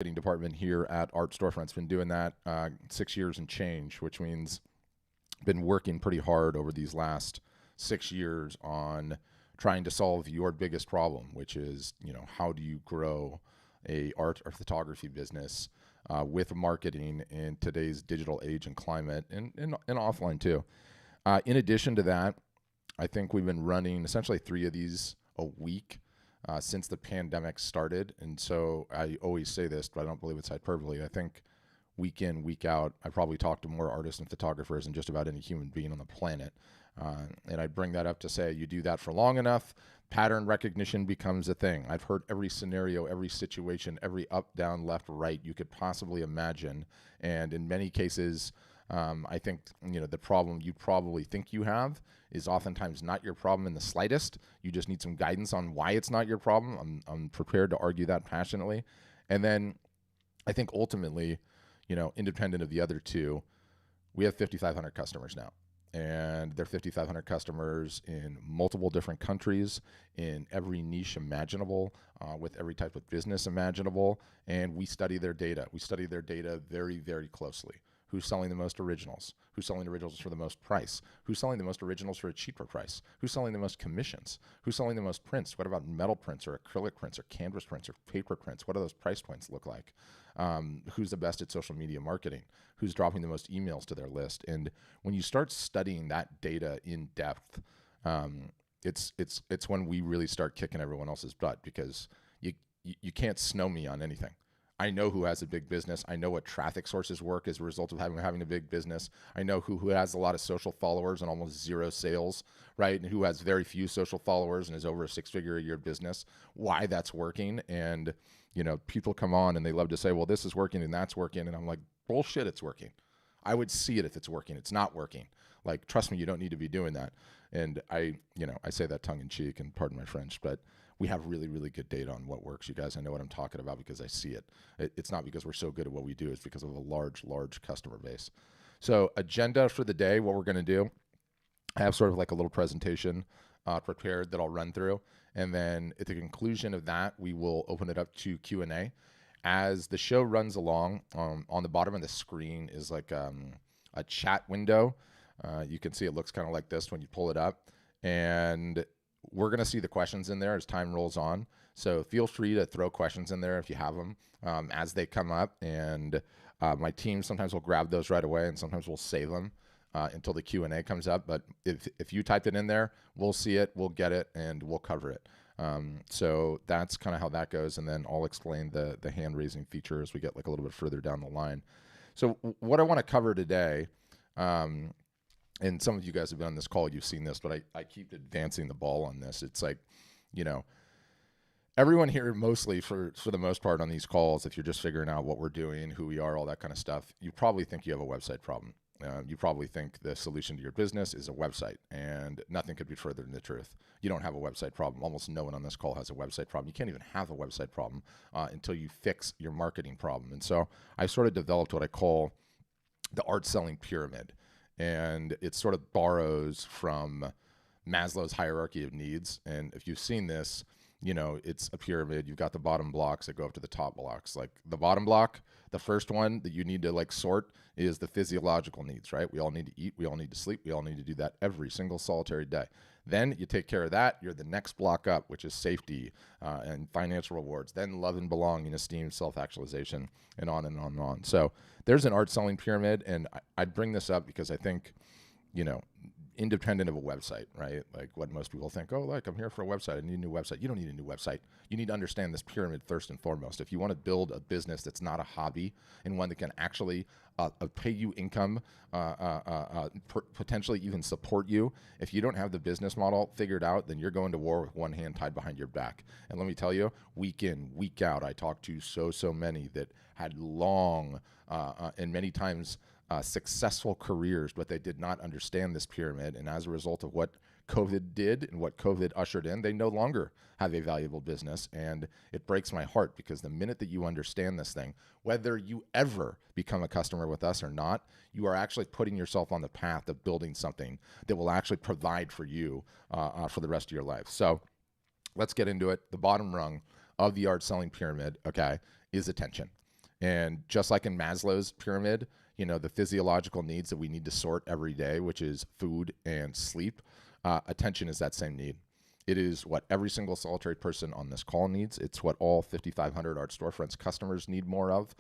department here at Art Storefront's been doing that 6 years and change, which means been working pretty hard over these last 6 years on trying to solve your biggest problem, which is, how do you grow a art or photography business with marketing in today's digital age and climate, and offline too. In addition to that, I think we've been running essentially 3 of these a week since the pandemic started. And so I always say this, but I don't believe it's hyperbole. I think week in, week out, I probably talk to more artists and photographers than just about any human being on the planet. And I bring that up to say, you do that for long enough, pattern recognition becomes a thing. I've heard every scenario, every situation, every up, down, left, right you could possibly imagine. And in many cases, I think, the problem you probably think you have is oftentimes not your problem in the slightest. You just need some guidance on why it's not your problem. I'm prepared to argue that passionately. And then I think ultimately, independent of the other two, we have 5,500 customers now. And they're 5,500 customers in multiple different countries, in every niche imaginable, with every type of business imaginable. And we study their data. We study their data very, very closely. Who's selling the most originals? Who's selling originals for the most price? Who's selling the most originals for a cheaper price? Who's selling the most commissions? Who's selling the most prints? What about metal prints or acrylic prints or canvas prints or paper prints? What do those price points look like? Who's the best at social media marketing? Who's dropping the most emails to their list? And when you start studying that data in depth, it's when we really start kicking everyone else's butt, because you can't snow me on anything. I know who has a big business. I know what traffic sources work as a result of having a big business. I know who has a lot of social followers and almost zero sales, right? And who has very few social followers and is over a 6-figure-a-year business, why that's working. And, people come on and they love to say, well, this is working and that's working. And I'm like, bullshit, it's working. I would see it if it's working. It's not working. Like, trust me, you don't need to be doing that. And I say that tongue in cheek, and pardon my French, but we have really, really good data on what works, you guys. I know what I'm talking about because I see it. It's not because we're so good at what we do. It's because of a large, large customer base. So agenda for the day, what we're going to do, I have sort of like a little presentation prepared that I'll run through. And then at the conclusion of that, we will open it up to Q&A. As the show runs along, on the bottom of the screen is like a chat window. You can see it looks kind of like this when you pull it up. And we're going to see the questions in there as time rolls on. So feel free to throw questions in there if you have them as they come up. And my team sometimes will grab those right away, and sometimes we'll save them until the Q&A comes up. But if you typed it in there, we'll see it, we'll get it, and we'll cover it. So that's kind of how that goes. And then I'll explain the hand-raising feature as we get like a little bit further down the line. So what I want to cover today, and some of you guys have been on this call, you've seen this, but I keep advancing the ball on this. It's like, everyone here, mostly for the most part on these calls, if you're just figuring out what we're doing, who we are, all that kind of stuff, you probably think you have a website problem. You probably think the solution to your business is a website, and nothing could be further from the truth. You don't have a website problem. Almost no one on this call has a website problem. You can't even have a website problem until you fix your marketing problem. And so I sort of developed what I call the art selling pyramid. And it sort of borrows from Maslow's hierarchy of needs. And if you've seen this, it's a pyramid. You've got the bottom blocks that go up to the top blocks. Like the bottom block, the first one that you need to sort is the physiological needs, right? We all need to eat. We all need to sleep. We all need to do that every single solitary day. Then you take care of that. You're the next block up, which is safety and financial rewards. Then love and belonging, esteem, self-actualization, and on and on and on. So there's an art selling pyramid, and I bring this up because I think, independent of a website, right? Like what most people think, I'm here for a website. I need a new website. You don't need a new website. You need to understand this pyramid first and foremost. If you want to build a business that's not a hobby and one that can actually pay you income, potentially even support you, if you don't have the business model figured out, then you're going to war with one hand tied behind your back. And let me tell you, week in, week out, I talked to so many that had long and many times successful careers, but they did not understand this pyramid. And as a result of what COVID did and what COVID ushered in, they no longer have a valuable business. And it breaks my heart, because the minute that you understand this thing, whether you ever become a customer with us or not, you are actually putting yourself on the path of building something that will actually provide for you for the rest of your life. So let's get into it. The bottom rung of the art selling pyramid, okay, is attention. And just like in Maslow's pyramid, you know, the physiological needs that we need to sort every day, which is food and sleep, attention is that same need. It is what every single solitary person on this call needs. It's what all 5,500 Art Storefronts customers need more of.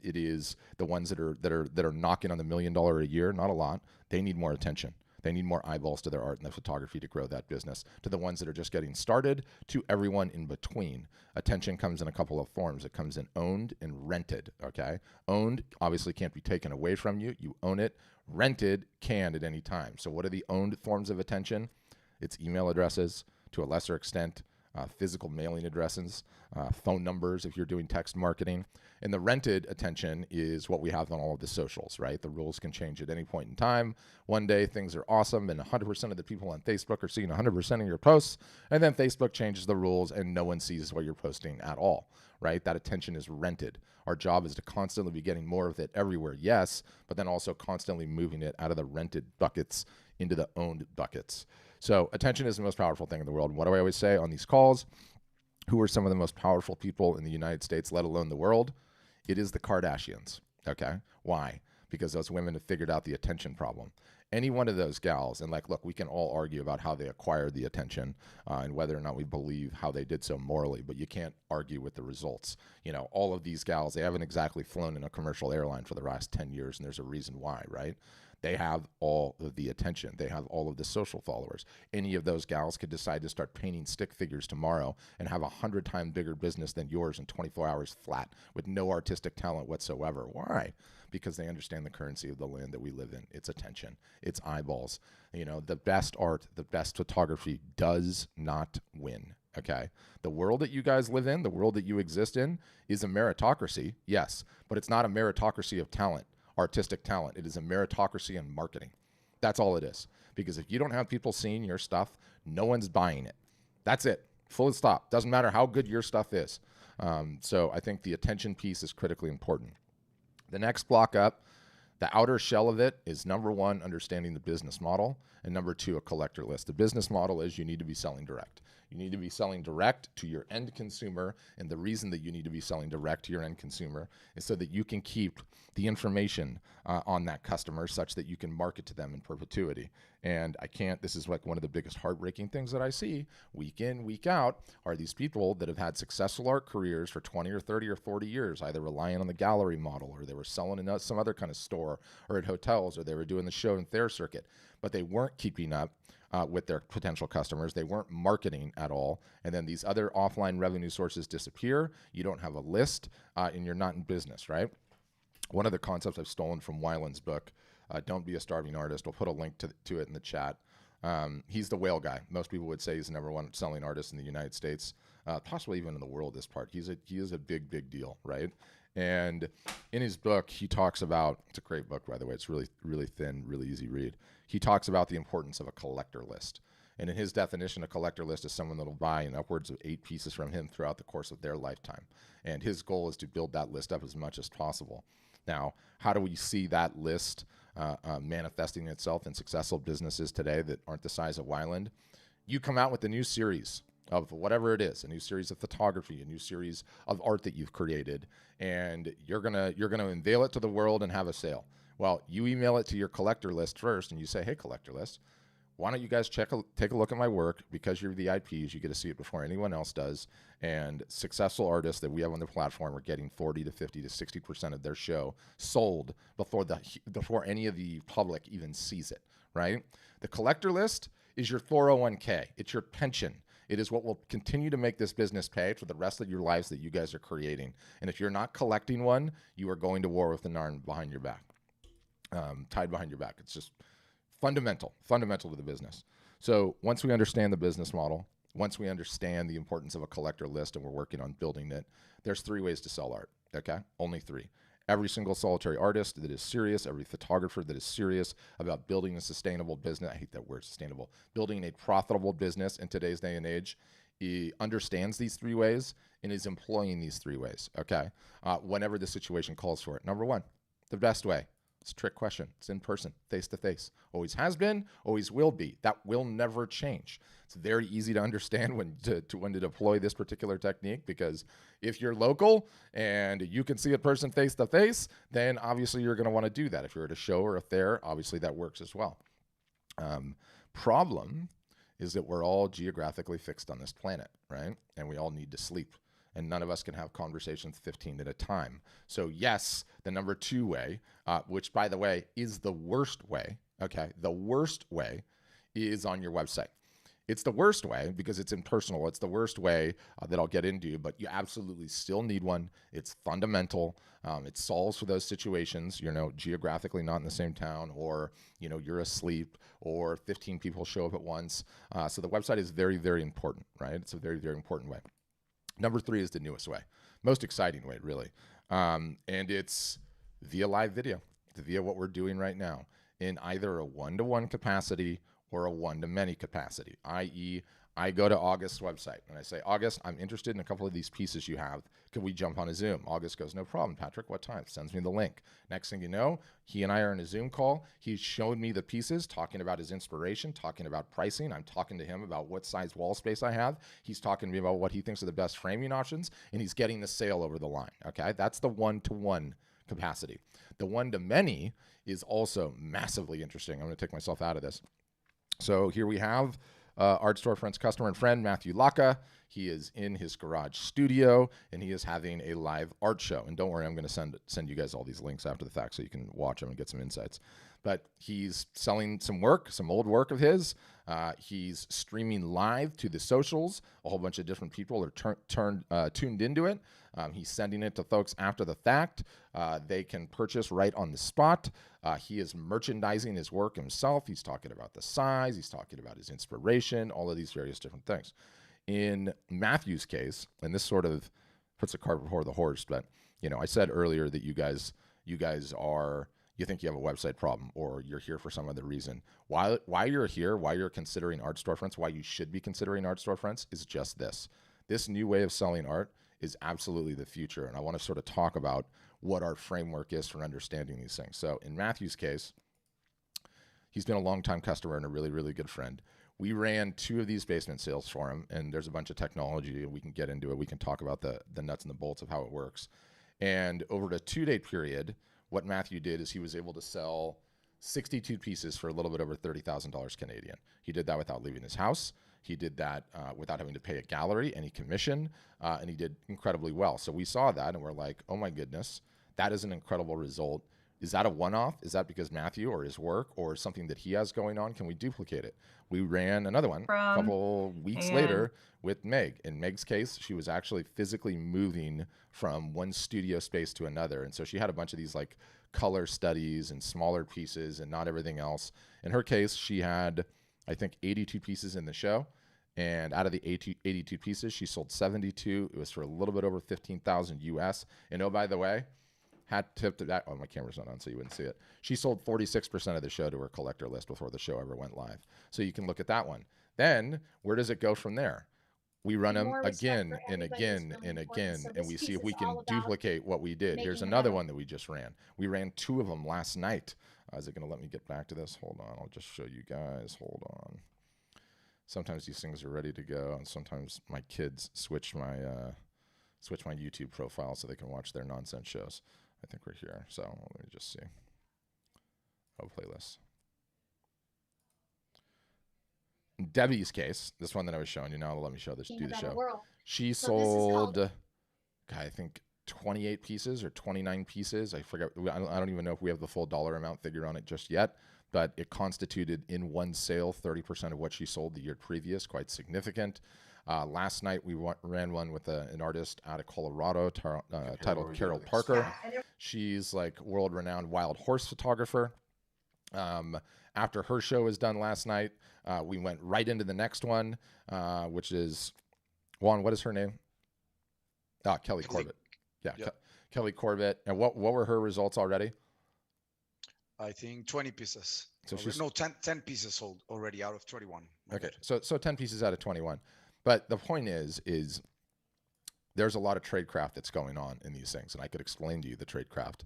It is the ones that are knocking on the $1 million a year, not a lot. They need more attention. They need more eyeballs to their art and their photography to grow that business. To the ones that are just getting started, to everyone in between. Attention comes in a couple of forms. It comes in owned and rented, okay? Owned obviously can't be taken away from you. You own it. Rented can at any time. So what are the owned forms of attention? It's email addresses, to a lesser extent, physical mailing addresses, phone numbers if you're doing text marketing. And the rented attention is what we have on all of the socials, right? The rules can change at any point in time. One day things are awesome and 100% of the people on Facebook are seeing 100% of your posts, and then Facebook changes the rules and no one sees what you're posting at all, right? That attention is rented. Our job is to constantly be getting more of it everywhere, yes, but then also constantly moving it out of the rented buckets into the owned buckets. So attention is the most powerful thing in the world. And what do I always say on these calls? Who are some of the most powerful people in the United States, let alone the world? It is the Kardashians, okay? Why? Because those women have figured out the attention problem. Any one of those gals, and like, look, we can all argue about how they acquired the attention and whether or not we believe how they did so morally, but you can't argue with the results. You know, all of these gals, they haven't exactly flown in a commercial airline for the last 10 years, and there's a reason why, right? They have all of the attention. They have all of the social followers. Any of those gals could decide to start painting stick figures tomorrow and have 100 times bigger business than yours in 24 hours flat with no artistic talent whatsoever. Why? Because they understand the currency of the land that we live in. It's attention. It's eyeballs. You know, the best art, the best photography does not win. Okay. The world that you guys live in, the world that you exist in is a meritocracy. Yes, but it's not a meritocracy of talent. Artistic talent. It is a meritocracy in marketing. That's all it is. Because if you don't have people seeing your stuff, no one's buying it. That's it. Full stop. Doesn't matter how good your stuff is. So I think the attention piece is critically important. The next block up, the outer shell of it is number one, understanding the business model, and number two, a collector list. The business model is you need to be selling direct. You need to be selling direct to your end consumer, and the reason that you need to be selling direct to your end consumer is so that you can keep the information on that customer such that you can market to them in perpetuity. And this is like one of the biggest heartbreaking things that I see week in, week out, are these people that have had successful art careers for 20 or 30 or 40 years, either relying on the gallery model, or they were selling in some other kind of store, or at hotels, or they were doing the show and fair circuit, but they weren't keeping up with their potential customers. They weren't marketing at all. And then these other offline revenue sources disappear. You don't have a list, and you're not in business, right? One of the concepts I've stolen from Weiland's book, Don't Be a Starving Artist. I'll put a link to it in the chat. He's the whale guy. Most people would say he's the number one selling artist in the United States, possibly even in the world this part. He is a big, big deal, right? And in his book, he talks about, it's a great book, by the way. It's really, really thin, really easy read. He talks about the importance of a collector list. And in his definition, a collector list is someone that will buy in upwards of 8 pieces from him throughout the course of their lifetime. And his goal is to build that list up as much as possible. Now, how do we see that list manifesting itself in successful businesses today that aren't the size of Weiland? You come out with a new series of whatever it is, a new series of photography, a new series of art that you've created, and you're gonna unveil it to the world and have a sale. Well, you email it to your collector list first, and you say, hey, collector list, why don't you guys take a look at my work? Because you're the IPs, you get to see it before anyone else does. And successful artists that we have on the platform are getting 40 to 50 to 60% of their show sold before any of the public even sees it, right? The collector list is your 401k. It's your pension. It is what will continue to make this business pay for the rest of your lives that you guys are creating. And if you're not collecting one, you are going to war with an arm behind your back, tied behind your back. It's just fundamental to the business. So once we understand the business model, once we understand the importance of a collector list and we're working on building it, there's 3 ways to sell art, okay? Only 3. Every single solitary artist that is serious, every photographer that is serious about building a sustainable business, I hate that word, sustainable, building a profitable business in today's day and age, he understands these 3 ways and is employing these 3 ways, okay? Whenever the situation calls for it. Number 1, the best way, It's a trick question. It's in person, face to face. Always has been, always will be. That will never change. It's very easy to understand when to deploy this particular technique, because if you're local and you can see a person face to face, then obviously you're going to want to do that. If you're at a show or a fair, obviously that works as well. Problem is that we're all geographically fixed on this planet, right? And we all need to sleep. And none of us can have conversations 15 at a time. So yes, the number 2 way, which by the way is the worst way, okay? The worst way is on your website. It's the worst way because it's impersonal. It's the worst way that I'll get into, but you absolutely still need one. It's fundamental. It solves for those situations, geographically not in the same town, or, you're asleep, or 15 people show up at once. So the website is very, very important, right? It's a very, very important way. Number 3 is the newest way, most exciting way, really. And it's via live video, via what we're doing right now in either a one-to-one capacity or a one-to-many capacity, i.e., I go to August's website and I say, August, I'm interested in a couple of these pieces you have. Can we jump on a Zoom? August goes, no problem, Patrick, what time? Sends me the link. Next thing you know, he and I are in a Zoom call. He's showed me the pieces, talking about his inspiration, talking about pricing. I'm talking to him about what size wall space I have. He's talking to me about what he thinks are the best framing options, and he's getting the sale over the line, okay? That's the one-to-one capacity. The one-to-many is also massively interesting. I'm going to take myself out of this. So here we have Art Storefront's customer and friend, Matthew Laka. He is in his garage studio, and he is having a live art show. And don't worry, I'm going to send you guys all these links after the fact so you can watch them and get some insights. But he's selling some work, some old work of his. He's streaming live to the socials. A whole bunch of different people are tuned into it. He's sending it to folks after the fact. They can purchase right on the spot. He is merchandising his work himself. He's talking about the size. He's talking about his inspiration, all of these various different things. In Matthew's case, and this sort of puts the cart before the horse, but I said earlier that you guys are, you think you have a website problem, or you're here for some other reason. Why you're here, why you're considering art storefronts, why you should be considering art storefronts is just this. This new way of selling art is absolutely the future. And I want to sort of talk about what our framework is for understanding these things. So in Matthew's case, he's been a longtime customer and a really, really good friend. We ran 2 of these basement sales for him, and there's a bunch of technology. We can get into it. We can talk about the nuts and the bolts of how it works. And over a 2-day period, what Matthew did is he was able to sell 62 pieces for a little bit over $30,000 Canadian. He did that without leaving his house. He did that without having to pay a gallery, any commission, and he did incredibly well. So we saw that, and we're like, oh my goodness, that is an incredible result. Is that a one-off? Is that because Matthew or his work or something that he has going on? Can we duplicate it? We ran another one a couple weeks later with Meg. In Meg's case, she was actually physically moving from one studio space to another. And so she had a bunch of these like color studies and smaller pieces and not everything else. In her case, she had, I think, 82 pieces in the show. And out of the 82 pieces, she sold 72. It was for a little bit over 15,000 US. And oh, by the way, hat tip to that. Oh, my camera's not on, so you wouldn't see it. She sold 46% of the show to her collector list before the show ever went live. So you can look at that one. Then where does it go from there? We run them again and again and again, and we see if we can duplicate what we did. Here's another one that we just ran. We ran 2 of them last night. Is it going to let me get back to this? Hold on. I'll just show you guys. Hold on. Sometimes these things are ready to go, and sometimes my kids switch my YouTube profile so they can watch their nonsense shows. I think we're here, so let me just see. Oh, playlists. In Debbie's case, this one that I was showing you, now let me show this. Do the show. She sold, I think 28 pieces or 29 pieces. I forget. I don't even know if we have the full dollar amount figure on it just yet, but it constituted in one sale 30% of what she sold the year previous. Quite significant. Last night we ran one with an artist out of Colorado titled Carol Parker. She's like world-renowned wild horse photographer. After her show was done last night, we went right into the next one, which is, Juan, what is her name? Kelly Corbett. Yeah, yep. Kelly Corbett. And what were her results already? I think 20 pieces. So she's 10 pieces sold already out of 21. Okay, so 10 pieces out of 21. But the point is there's a lot of tradecraft that's going on in these things, and I could explain to you the tradecraft.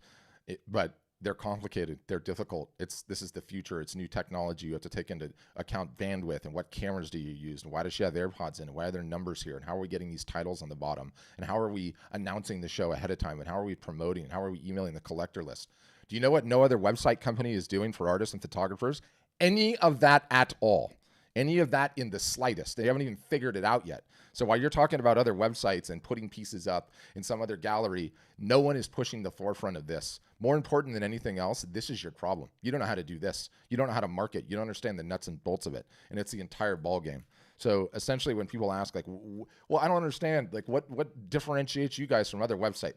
But they're complicated. They're difficult. This is the future. It's new technology. You have to take into account bandwidth and what cameras do you use and why does she have AirPods in and why are there numbers here and how are we getting these titles on the bottom and how are we announcing the show ahead of time and how are we promoting and how are we emailing the collector list? Do you know what no other website company is doing for artists and photographers? Any of that at all. Any of that in the slightest. They haven't even figured it out yet. So while you're talking about other websites and putting pieces up in some other gallery, no one is pushing the forefront of this. More important than anything else, this is your problem. You don't know how to do this. You don't know how to market. You don't understand the nuts and bolts of it. And it's the entire ball game. So essentially when people ask like, well, I don't understand, like what differentiates you guys from other websites?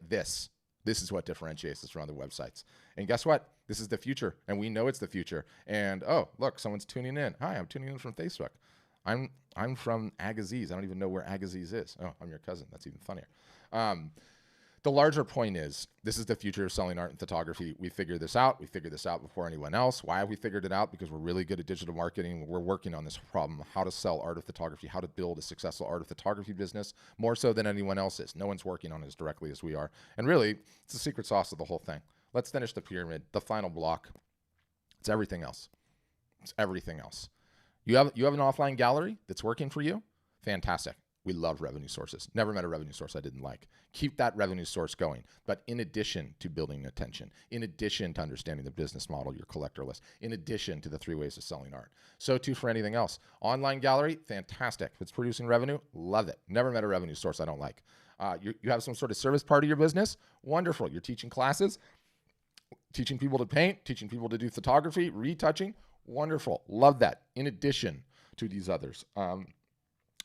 This is what differentiates us from other websites. And guess what? This is the future, and we know it's the future. And oh, look, someone's tuning in. Hi, I'm tuning in from Facebook. I'm from Agassiz. I don't even know where Agassiz is. Oh, I'm your cousin. That's even funnier. The larger point is, this is the future of selling art and photography. We figured this out. We figured this out before anyone else. Why have we figured it out? Because we're really good at digital marketing. We're working on this problem, how to sell art of photography, how to build a successful art of photography business, more so than anyone else is. No one's working on it as directly as we are. And really, it's the secret sauce of the whole thing. Let's finish the pyramid, the final block. It's everything else. It's everything else. You have an offline gallery that's working for you? Fantastic. We love revenue sources. Never met a revenue source I didn't like. Keep that revenue source going. But in addition to building attention, in addition to understanding the business model, your collector list, in addition to the 3 ways of selling art. So too for anything else. Online gallery, fantastic. If it's producing revenue, love it. Never met a revenue source I don't like. You have some sort of service part of your business, wonderful. You're teaching classes, teaching people to paint, teaching people to do photography, retouching, wonderful. Love that. In addition to these others.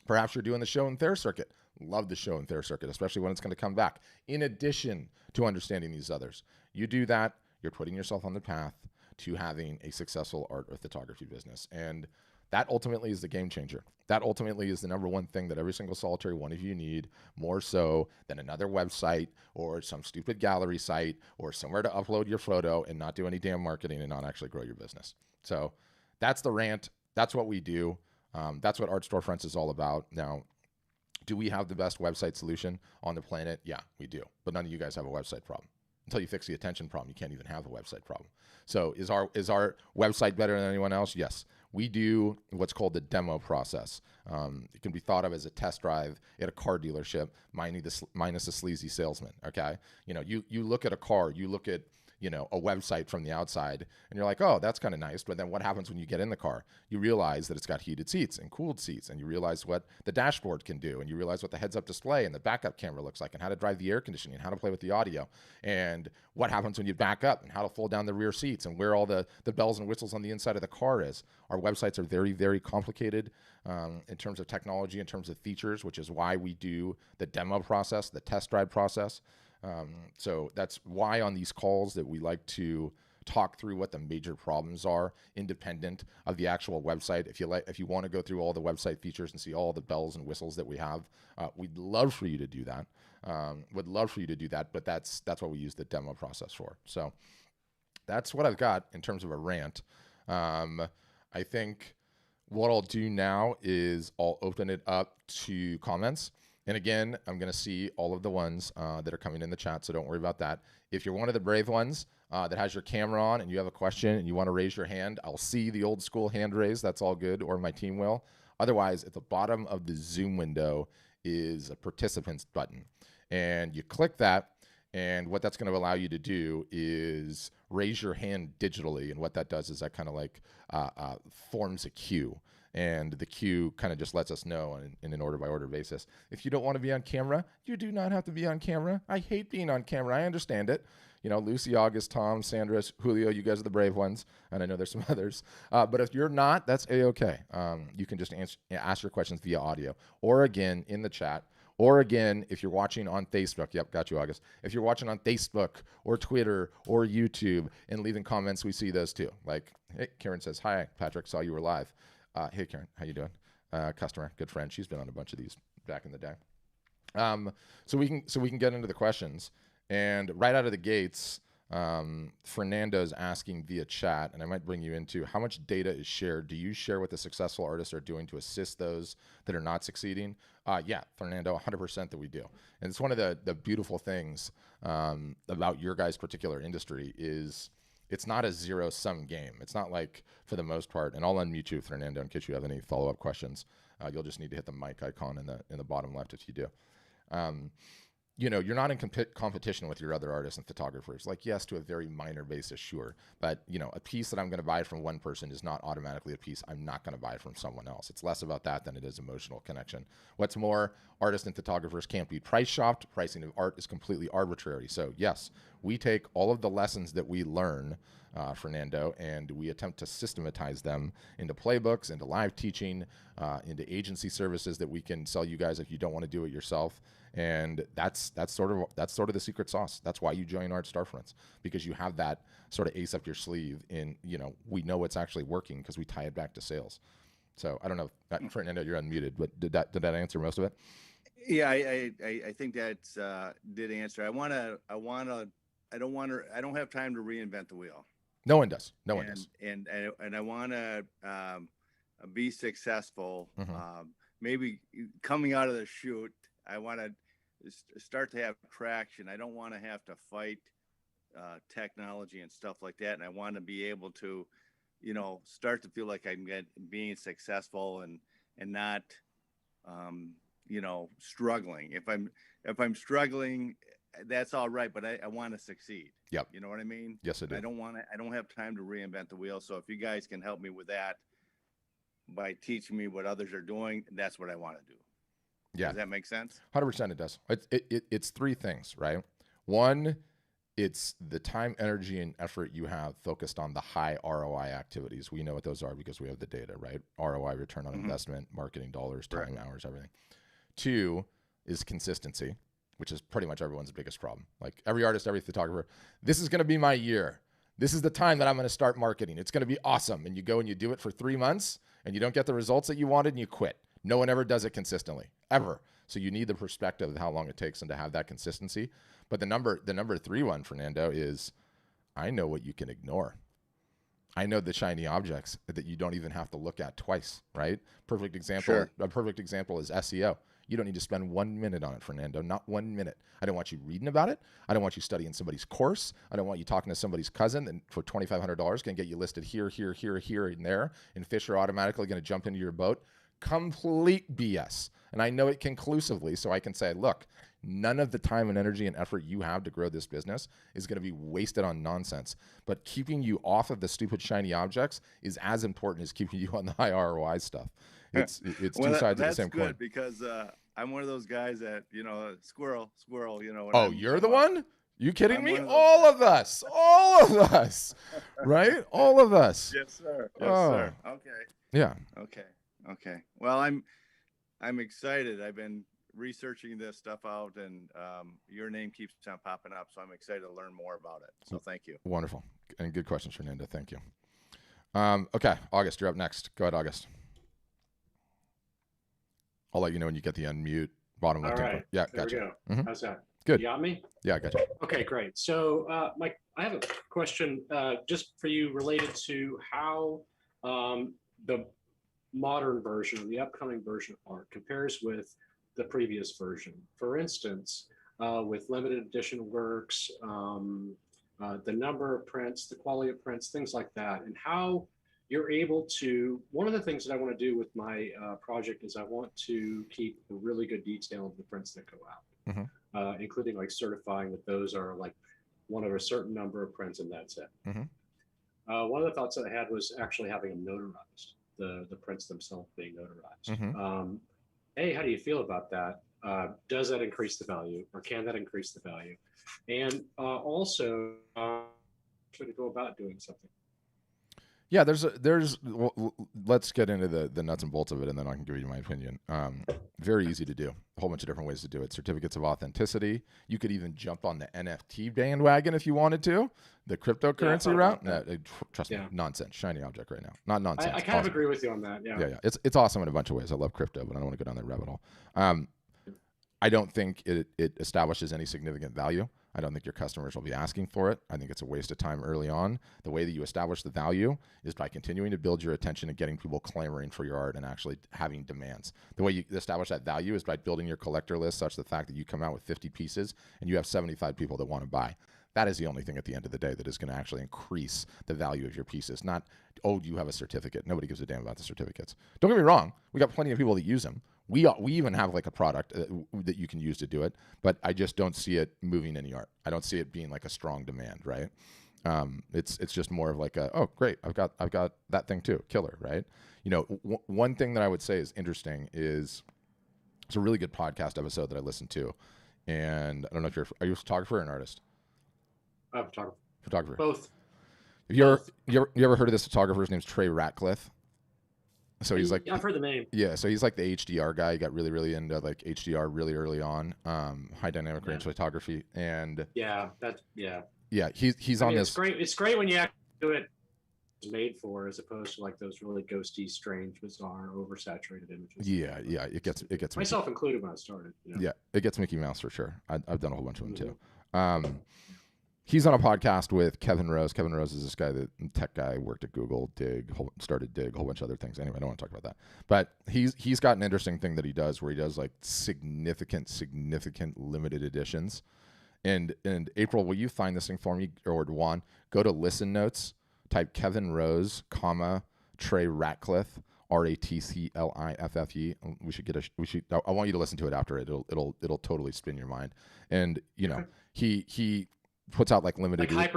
Perhaps you're doing the show and Thayer circuit. Love the show and Thayer circuit, especially when it's going to come back. In addition to understanding these others, you do that, you're putting yourself on the path to having a successful art or photography business. And that ultimately is the game changer. That ultimately is the number one thing that every single solitary one of you need, more so than another website or some stupid gallery site or somewhere to upload your photo and not do any damn marketing and not actually grow your business. So that's the rant. That's what we do. That's what Art Storefronts is all about. Now, do we have the best website solution on the planet? Yeah, we do. But none of you guys have a website problem. Until you fix the attention problem, you can't even have a website problem. So is our website better than anyone else? Yes. We do what's called the demo process. It can be thought of as a test drive at a car dealership minus a sleazy salesman, okay? You look at a car, you look at a website from the outside and you're like, oh, that's kind of nice. But then what happens when you get in the car? You realize that it's got heated seats and cooled seats, and you realize what the dashboard can do, and you realize what the heads-up display and the backup camera looks like, and how to drive the air conditioning, and how to play with the audio, and what happens when you back up, and how to fold down the rear seats, and where all the bells and whistles on the inside of the car is. Our websites are very, very complicated in terms of technology, in terms of features, which is why we do the demo process, the test drive process. So that's why on these calls that we like to talk through what the major problems are, independent of the actual website. If you want to go through all the website features and see all the bells and whistles that we have, we'd love for you to do that. But that's what we use the demo process for. So that's what I've got in terms of a rant. I think what I'll do now is I'll open it up to comments. And again, I'm going to see all of the ones that are coming in the chat, so don't worry about that. If you're one of the brave ones that has your camera on and you have a question and you want to raise your hand, I'll see the old school hand raise. That's all good, or my team will. Otherwise, at the bottom of the Zoom window is a participants button. And you click that, and what that's going to allow you to do is raise your hand digitally. And what that does is that kind of like forms a queue. And the queue kind of just lets us know in an order-by-order basis. If you don't want to be on camera, you do not have to be on camera. I hate being on camera. I understand it. Lucy, August, Tom, Sandra, Julio, you guys are the brave ones. And I know there's some others. But if you're not, that's A-okay. You can just ask your questions via audio. Or again, in the chat. Or again, if you're watching on Facebook. Yep, got you, August. If you're watching on Facebook or Twitter or YouTube and leaving comments, we see those too. Like, hey, Karen says, hi, Patrick, saw you were live. Hey, Karen, how you doing? Customer, good friend. She's been on a bunch of these back in the day. So we can get into the questions. And right out of the gates, Fernando's asking via chat, and I might bring you into how much data is shared. Do you share what the successful artists are doing to assist those that are not succeeding? Yeah, Fernando, 100% that we do. And it's one of the beautiful things about your guys' particular industry is it's not a zero-sum game. It's not like, for the most part, and I'll unmute you, Fernando, in case you have any follow-up questions. You'll just need to hit the mic icon in the bottom left if you do. You're not in competition with your other artists and photographers. Like, yes, to a very minor basis, sure. But, a piece that I'm going to buy from one person is not automatically a piece I'm not going to buy from someone else. It's less about that than it is emotional connection. What's more, artists and photographers can't be price shopped. Pricing of art is completely arbitrary. So, yes, we take all of the lessons that we learn, Fernando, and we attempt to systematize them into playbooks, into live teaching, into agency services that we can sell you guys if you don't want to do it yourself. And that's sort of the secret sauce. That's why you join Art Storefronts, because you have that sort of ace up your sleeve. In we know it's actually working because we tie it back to sales. So I don't know, Fernando, you're unmuted, but did that answer most of it? Yeah, I think that's did answer. I don't have time to reinvent the wheel. No one does. No one does. And I want to be successful. Maybe coming out of the chute, I want to start to have traction. I don't want to have to fight technology and stuff like that. And I want to be able to, start to feel like I'm being successful and not, struggling. If I'm struggling, that's all right. But I want to succeed. Yep. You know what I mean? Yes, I do. I don't have time to reinvent the wheel. So if you guys can help me with that by teaching me what others are doing, that's what I want to do. Yeah. Does that make sense? 100% it does. It's three things, right? One, it's the time, energy, and effort you have focused on the high ROI activities. We know what those are because we have the data, right? ROI, return on investment, marketing dollars, time, hours, everything. Two is consistency, which is pretty much everyone's biggest problem. Like every artist, every photographer, this is going to be my year. This is the time that I'm going to start marketing. It's going to be awesome. And you go and you do it for 3 months and you don't get the results that you wanted and you quit. No one ever does it consistently, ever. So you need the perspective of how long it takes and to have that consistency. But the number 3 one, Fernando, is I know what you can ignore. I know the shiny objects that you don't even have to look at twice, right? Perfect example. Sure. A perfect example is SEO. You don't need to spend 1 minute on it, Fernando, not 1 minute. I don't want you reading about it. I don't want you studying somebody's course. I don't want you talking to somebody's cousin and for $2,500 can get you listed here, and there, and fish are automatically going to jump into your boat. Complete BS. And I know it conclusively, so I can say, look, none of the time and energy and effort you have to grow this business is going to be wasted on nonsense. But keeping you off of the stupid shiny objects is as important as keeping you on the high ROI stuff. It's two sides of the same coin. That's good because I'm one of those guys that, squirrel, Oh, you're the one? You kidding me? All of us, right? All of us. Yes, sir. Yes, sir. Okay. Yeah. Okay. Well, I'm excited. I've been researching this stuff out, and your name keeps on popping up, so I'm excited to learn more about it. So thank you. Wonderful. And good questions, Fernando. Thank you. Okay, August, you're up next. Go ahead, August. I'll let you know when you get the unmute bottom left. All right. Yeah, there gotcha. we go. Mm-hmm. How's that? Good. You got me? Yeah, I gotcha. Okay, great. So, Mike, I have a question just for you related to how the modern version, the upcoming version of art compares with the previous version. For instance, with limited edition works, the number of prints, the quality of prints, things like that, and how you're able to, one of the things that I want to do with my project is I want to keep a really good detail of the prints that go out, including like certifying that those are like one of a certain number of prints and that's it. One of the thoughts that I had was actually having them notarized, the prints themselves being notarized. A, how do you feel about that? Does that increase the value or can that increase the value? And also, should it go about doing something? Yeah, let's get into the nuts and bolts of it, and then I can give you my opinion. Very easy to do. A whole bunch of different ways to do it. Certificates of authenticity. You could even jump on the NFT bandwagon if you wanted to. The cryptocurrency route. No, trust me, nonsense. Shiny object right now. Not nonsense. I kind of agree with you on that. Yeah. It's awesome in a bunch of ways. I love crypto, but I don't want to go down that rabbit hole. I don't think it establishes any significant value. I don't think your customers will be asking for it. I think it's a waste of time early on. The way that you establish the value is by continuing to build your attention and getting people clamoring for your art and actually having demands. The way you establish that value is by building your collector list such the fact that you come out with 50 pieces and you have 75 people that want to buy. That is the only thing at the end of the day that is going to actually increase the value of your pieces. Not, oh, you have a certificate. Nobody gives a damn about the certificates. Don't get me wrong. We got plenty of people that use them. We even have like a product that you can use to do it, but I just don't see it moving any art. I don't see it being like a strong demand, right? It's just more of like a, oh, great, I've got that thing too, killer, right? You know, one thing that I would say is interesting is it's a really good podcast episode that I listened to, and I don't know if are you a photographer or an artist? Photographer. Both. Have you ever heard of this photographer? His name's Trey Ratcliffe. So he's like, I've heard the name. Yeah, so he's like the HDR guy. He got really, really into like HDR really early on, high dynamic range photography, and yeah, he's on this. It's great. It's great when you actually do it. It's made for, as opposed to like those really ghosty, strange, bizarre, oversaturated images. Yeah, it gets myself included when I started. You know? Yeah, it gets Mickey Mouse for sure. I've done a whole bunch of them too. He's on a podcast with Kevin Rose. Kevin Rose is this guy, tech guy, worked at Google, started Dig, a whole bunch of other things. Anyway, I don't want to talk about that. But he's got an interesting thing that he does where he does like significant limited editions. And April, will you find this thing for me, or Juan? Go to Listen Notes, type Kevin Rose, Trey Ratcliffe, Ratcliffe. I want you to listen to it after it. It'll totally spin your mind. And you know, he puts out like limited, like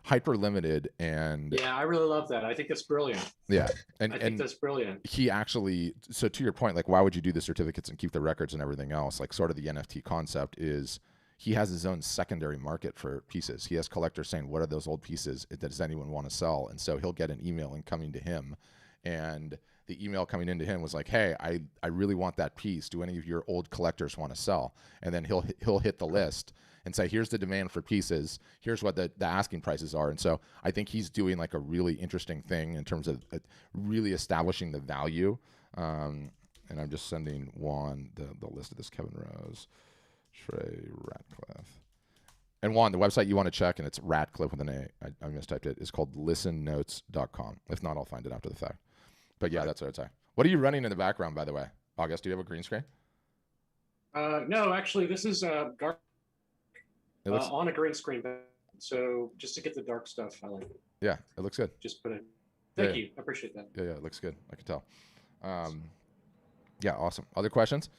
hyper limited, and yeah, I really love that. I think that's brilliant. Yeah, I think that's brilliant. He actually, so to your point, like why would you do the certificates and keep the records and everything else? Like sort of the NFT concept is he has his own secondary market for pieces. He has collectors saying, what are those old pieces that does anyone want to sell? And so he'll get an email incoming to him, and the email coming into him was like, hey, I really want that piece. Do any of your old collectors want to sell? And then he'll hit the list and say, here's the demand for pieces. Here's what the asking prices are. And so I think he's doing like a really interesting thing in terms of really establishing the value. And I'm just sending Juan the list of this Kevin Rose, Trey Ratcliffe. And Juan, the website you want to check, and it's Ratcliffe with an A. I mistyped it. It's called listennotes.com. If not, I'll find it after the fact. But yeah, that's what I'd say. What are you running in the background, by the way? August, do you have a green screen? No, actually, this is on a green screen. So just to get the dark stuff, I like it. Yeah, it looks good. Just put it. Thank you. I appreciate that. Yeah, it looks good. I can tell. Yeah, awesome. Other questions?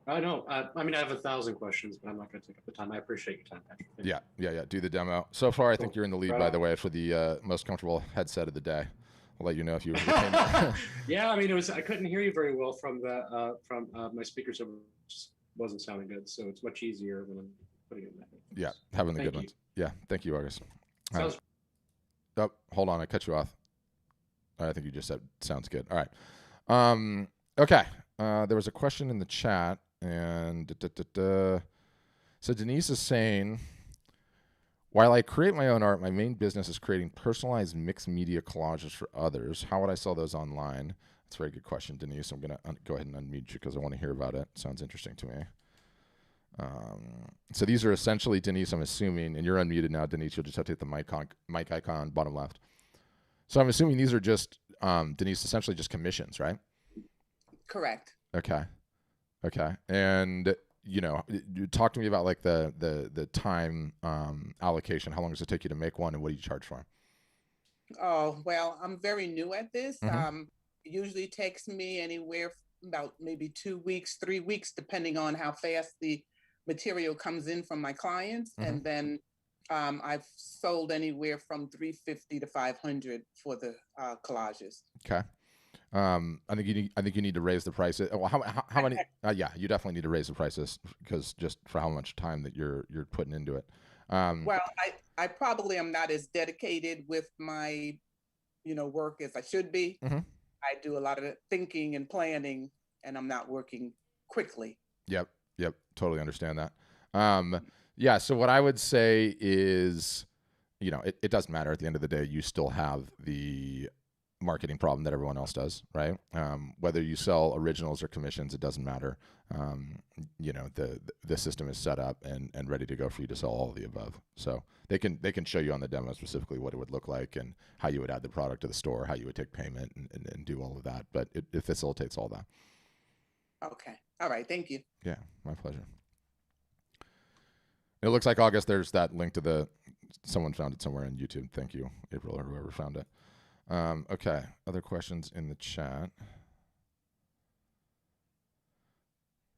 No, I mean, I have 1,000 questions, but I'm not going to take up the time. I appreciate your time, Patrick. Yeah. Do the demo. So far, I think you're in the lead, by the way, for the most comfortable headset of the day. I'll let you know if you. Yeah, I mean, I couldn't hear you very well from my speakers. It just wasn't sounding good, so it's much easier when I'm putting it in that. Yeah, having the good ones. Yeah, thank you, August. Sounds. Oh, hold on, I cut you off. I think you just said sounds good. All right. Okay. There was a question in the chat, and so Denise is saying, while I create my own art, my main business is creating personalized mixed media collages for others. How would I sell those online? That's a very good question, Denise. I'm going to go ahead and unmute you because I want to hear about it. Sounds interesting to me. So these are essentially, Denise, I'm assuming, and you're unmuted now, Denise. You'll just have to hit the mic icon bottom left. So I'm assuming these are just, Denise, essentially just commissions, right? Correct. Okay. And you know, talk to me about like the time allocation. How long does it take you to make one, and what do you charge for them? Oh, well, I'm very new at this. Mm-hmm. It usually takes me anywhere about maybe 2 weeks, 3 weeks, depending on how fast the material comes in from my clients. Mm-hmm. And then I've sold anywhere from $350 to $500 for the collages. Okay. I think you need to raise the prices. Well, how many? Yeah, you definitely need to raise the prices because just for how much time that you're putting into it. Well, I probably am not as dedicated with my, work as I should be. Mm-hmm. I do a lot of thinking and planning, and I'm not working quickly. Yep. Totally understand that. Yeah. So what I would say is, it doesn't matter at the end of the day. You still have the marketing problem that everyone else does, right? Whether you sell originals or commissions, it doesn't matter. The system is set up and ready to go for you to sell all of the above. So they can show you on the demo specifically what it would look like and how you would add the product to the store, how you would take payment and do all of that. But it facilitates all that. Okay. All right. Thank you. Yeah, my pleasure. It looks like August. There's that link to someone found it somewhere on YouTube. Thank you, April, or whoever found it. Okay. Other questions in the chat.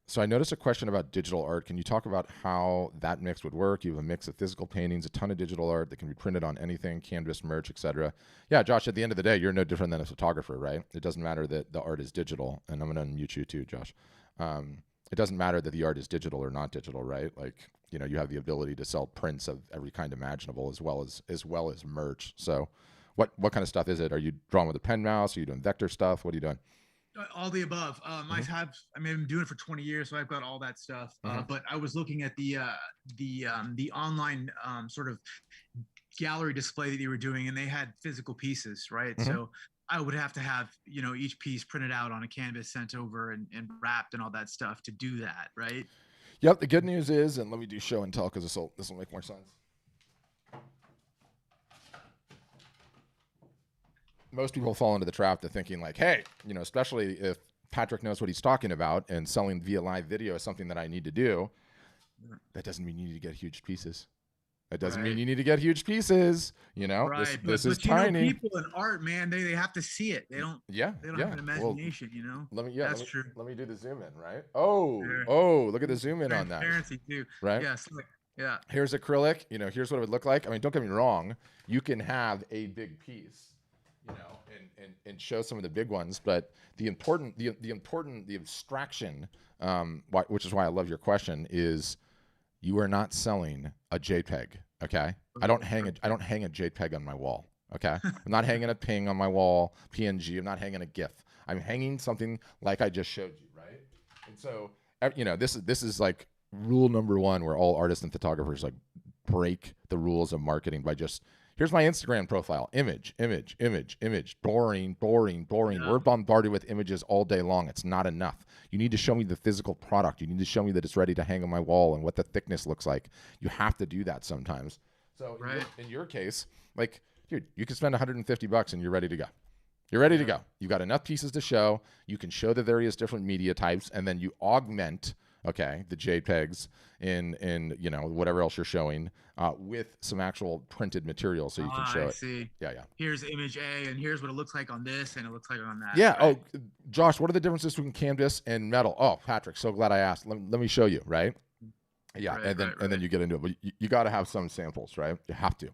So I noticed a question about digital art. Can you talk about how that mix would work? You have a mix of physical paintings, a ton of digital art that can be printed on anything, canvas, merch, etc. Yeah, Josh, at the end of the day, you're no different than a photographer, right? It doesn't matter that the art is digital. And I'm going to unmute you too, Josh. It doesn't matter that the art is digital or not digital, right? Like, you know, you have the ability to sell prints of every kind imaginable as well as merch. So what kind of stuff is it? Are you drawing with a pen mouse? Are you doing vector stuff? What are you doing? All the above. I mean, I'm doing it for 20 years, so I've got all that stuff. But I was looking at the online sort of gallery display that you were doing, and they had physical pieces, right? So I would have to have, you know, each piece printed out on a canvas, sent over and wrapped and all that stuff to do that, right? Yep. The good news is, and let me do show and tell because this will make more sense. Most people fall into the trap of thinking like, hey, you know, especially if Patrick knows what he's talking about and selling via live video is something that I need to do. That doesn't mean you need to get huge pieces. That doesn't mean you need to get huge pieces. You know, right. this is you tiny. Know, people in art, man, they have to see it. They don't. Yeah. They don't have an imagination. You know. That's true. Let me do the zoom in. Right. Oh, look at the zoom in on that. Transparency too. Right. Yes. Yeah. Here's acrylic. You know, here's what it would look like. I mean, don't get me wrong. You can have a big piece, you know, and show some of the big ones, but the abstraction, which is why I love your question, is you are not selling a JPEG. Okay, I don't hang a JPEG on my wall. Okay, I'm not hanging a ping on my wall, PNG. I'm not hanging a GIF. I'm hanging something like I just showed you, right? And so, you know, this is like rule number one, where all artists and photographers like break the rules of marketing by just, here's my Instagram profile. Image. Boring. Yeah. We're bombarded with images all day long. It's not enough. You need to show me the physical product. You need to show me that it's ready to hang on my wall and what the thickness looks like. You have to do that sometimes. So in your case, like, dude, you can spend $150 and you're ready to go. You're ready to go. You've got enough pieces to show. You can show the various different media types, and then you augment, okay, the JPEGs in you know, whatever else you're showing with some actual printed material so you can show it. See. Yeah. Here's image A, and here's what it looks like on this, and it looks like on that. Yeah. Right? Oh, Josh, what are the differences between canvas and metal? Oh, Patrick, so glad I asked. Let me show you, right? Yeah, Right, and then you get into it. But you got to have some samples, right? You have to.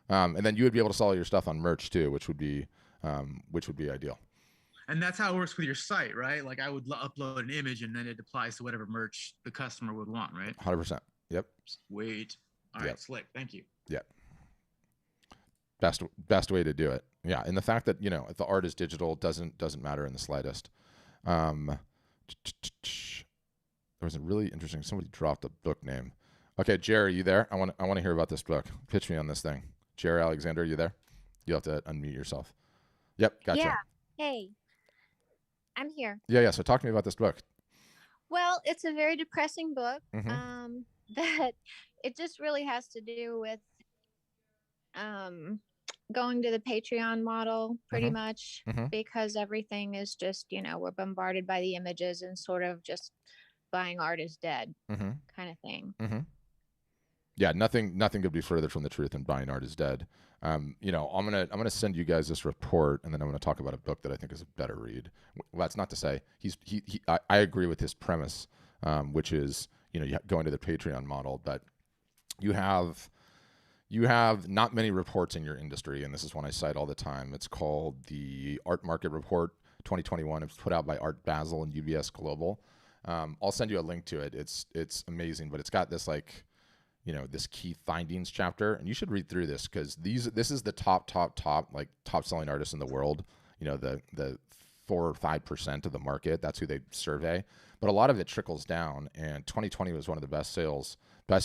And then you would be able to sell your stuff on merch too, which would be ideal. And that's how it works with your site, right? Like I would upload an image, and then it applies to whatever merch the customer would want, right? 100%. Yep. Sweet. All right, slick. Thank you. Yep. Best way to do it. Yeah, and the fact that, you know, if the art is digital doesn't matter in the slightest. There was a really interesting. Somebody dropped a book name. Okay, Jerry, you there? I want to hear about this book. Pitch me on this thing. Jerry Alexander, you there? You have to unmute yourself. Yep, gotcha. Yeah. Hey, I'm here. Yeah. So talk to me about this book. Well, it's a very depressing book. Mm-hmm. That it just really has to do with going to the Patreon model pretty much, because everything is just, you know, we're bombarded by the images and sort of just buying art is dead kind of thing. Yeah, nothing could be further from the truth than buying art is dead. You know, I'm gonna send you guys this report, and then I'm gonna talk about a book that I think is a better read. Well, that's not to say I agree with his premise, which is, you know, you go into the Patreon model, but you have not many reports in your industry, and this is one I cite all the time. It's called the Art Market Report 2021. It's put out by Art Basel and UBS Global. I'll send you a link to it. It's amazing, but it's got this, like, you know, this key findings chapter, and you should read through this, because this is the top selling artists in the world. You know, the 4 or 5% of the market. That's who they survey, but a lot of it trickles down. And 2020 was one of the best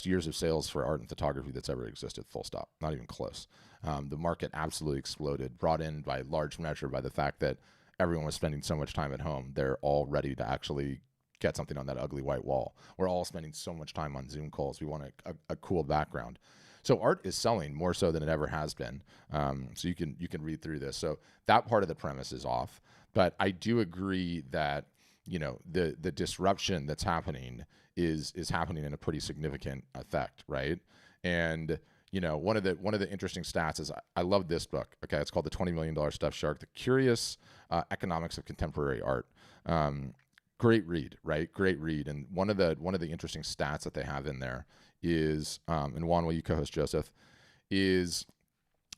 years of sales for art and photography that's ever existed. Full stop. Not even close. The market absolutely exploded, brought in by large measure by the fact that everyone was spending so much time at home. They're all ready to actually get something on that ugly white wall. We're all spending so much time on Zoom calls. We want a cool background. So art is selling more so than it ever has been. So you can read through this. So that part of the premise is off. But I do agree that, you know, the disruption that's happening is happening in a pretty significant effect, right? And one of the interesting stats is I love this book. Okay, it's called The $20 Million Stuffed Shark: The Curious Economics of Contemporary Art. Great read, right? Great read. And one of the interesting stats that they have in there is, and Juan, will you co-host Joseph, is,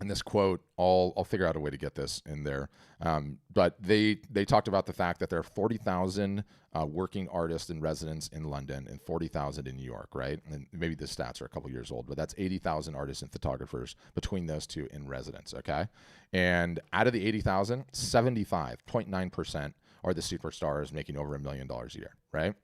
and this quote, I'll figure out a way to get this in there. But they talked about the fact that there are 40,000 working artists in residence in London and 40,000 in New York, right? And maybe the stats are a couple years old, but that's 80,000 artists and photographers between those two in residence, okay? And out of the 80,000, 75.9% are the superstars making over $1 million a year, right?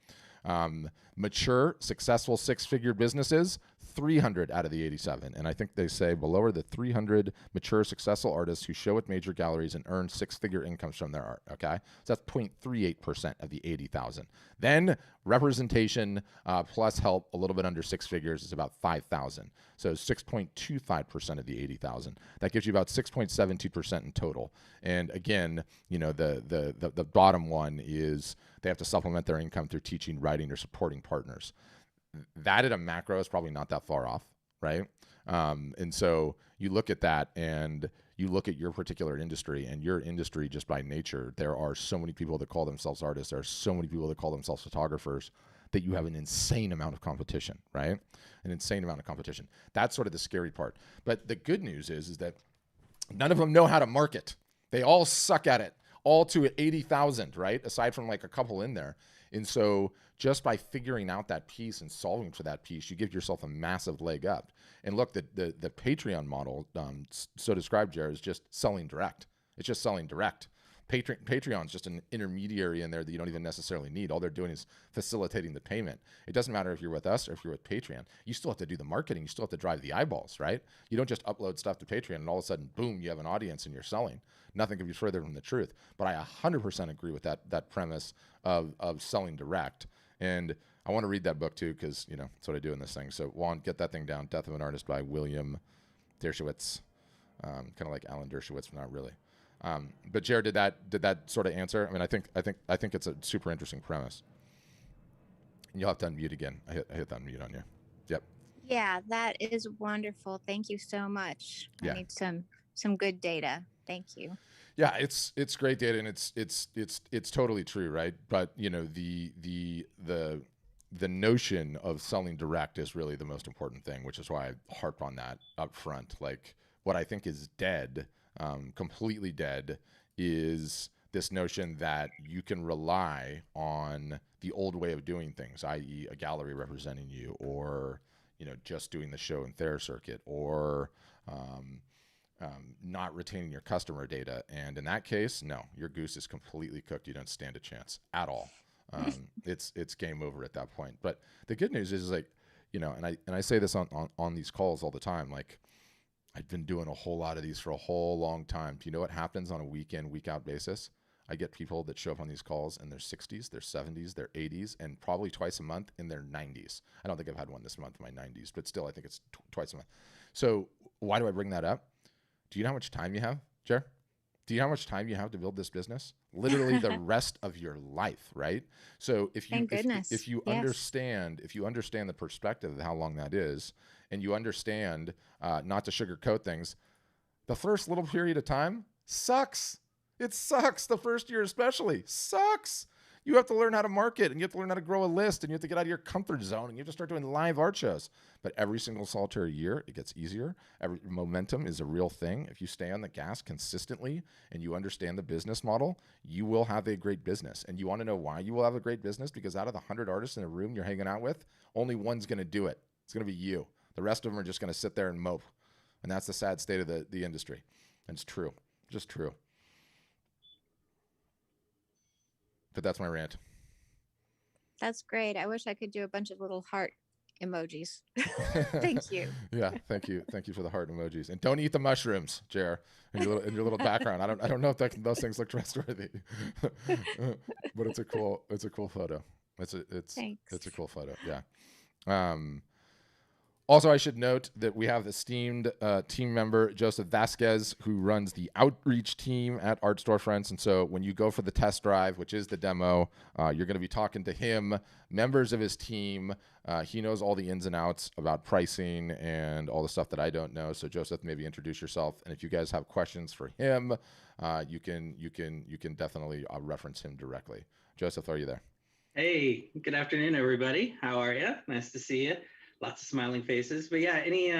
Mature, successful six-figure businesses, 300 out of the 87. And I think they say below are the 300 mature, successful artists who show at major galleries and earn six-figure incomes from their art, okay? So that's 0.38% of the 80,000. Then representation plus help, a little bit under six figures, is about 5,000. So 6.25% of the 80,000. That gives you about 6.72% in total. And again, the bottom one is they have to supplement their income through teaching, writing, or supporting partners. That at a macro is probably not that far off, right? And so you look at that and you look at your particular industry, and your industry, just by nature, there are so many people that call themselves artists. There are so many people that call themselves photographers that you have an insane amount of competition, right? An insane amount of competition. That's sort of the scary part. But the good news is that none of them know how to market. They all suck at it, all to 80,000, right? Aside from like a couple in there. And so just by figuring out that piece and solving for that piece, you give yourself a massive leg up. And look, the Patreon model, so described, Jared, is just selling direct. It's just selling direct. Patreon's just an intermediary in there that you don't even necessarily need. All they're doing is facilitating the payment. It doesn't matter if you're with us or if you're with Patreon. You still have to do the marketing. You still have to drive the eyeballs, right? You don't just upload stuff to Patreon and all of a sudden, boom, you have an audience and you're selling. Nothing could be further from the truth. But I 100% agree with that premise of selling direct. And I want to read that book too, because that's what I do in this thing. So Juan, get that thing down. Death of an Artist by William Dershowitz. Kind of like Alan Dershowitz, but not really. But Jared, did that sort of answer? I mean, I think it's a super interesting premise. And you'll have to unmute again. I hit the unmute on you. Yep. Yeah, that is wonderful. Thank you so much. Yeah. I need some good data. Thank you. Yeah, it's great data, and it's totally true, right? But the notion of selling direct is really the most important thing, which is why I harp on that up front. Like, what I think is dead, completely dead, is this notion that you can rely on the old way of doing things, i.e. a gallery representing you, or just doing the show and Thayer circuit, or not retaining your customer data. And in that case, no, your goose is completely cooked. You don't stand a chance at all. It's game over at that point. But the good news is like, and I say this on these calls all the time, like, I've been doing a whole lot of these for a whole long time. Do you know what happens on a week in, week out basis? I get people that show up on these calls in their 60s, their 70s, their 80s, and probably twice a month in their 90s. I don't think I've had one this month in my 90s, but still I think it's twice a month. So why do I bring that up? Do you know how much time you have, Jer? Do you know how much time you have to build this business? Literally the rest of your life, right? So if you understand the perspective of how long that is, and you understand not to sugarcoat things, the first little period of time sucks. It sucks. The first year especially sucks. You have to learn how to market, and you have to learn how to grow a list, and you have to get out of your comfort zone, and you have to start doing live art shows. But every single solitary year, it gets easier. Every momentum is a real thing. If you stay on the gas consistently and you understand the business model, you will have a great business. And you want to know why you will have a great business? Because out of the 100 artists in a room you're hanging out with, only one's going to do it. It's going to be you. The rest of them are just going to sit there and mope. And that's the sad state of the industry. And it's true. Just true. But that's my rant. That's great. I wish I could do a bunch of little heart emojis. Thank you. Yeah, thank you. Thank you for the heart emojis. And don't eat the mushrooms, Jer, in your little background. I don't know if those things look trustworthy. But it's a cool photo. It's a cool photo. Yeah. Also, I should note that we have esteemed team member Joseph Vasquez, who runs the outreach team at Art Storefronts. And so when you go for the test drive, which is the demo, you're going to be talking to him, members of his team. He knows all the ins and outs about pricing and all the stuff that I don't know. So Joseph, maybe introduce yourself. And if you guys have questions for him, you can definitely reference him directly. Joseph, are you there? Hey, good afternoon, everybody. How are you? Nice to see you. Lots of smiling faces. But yeah, any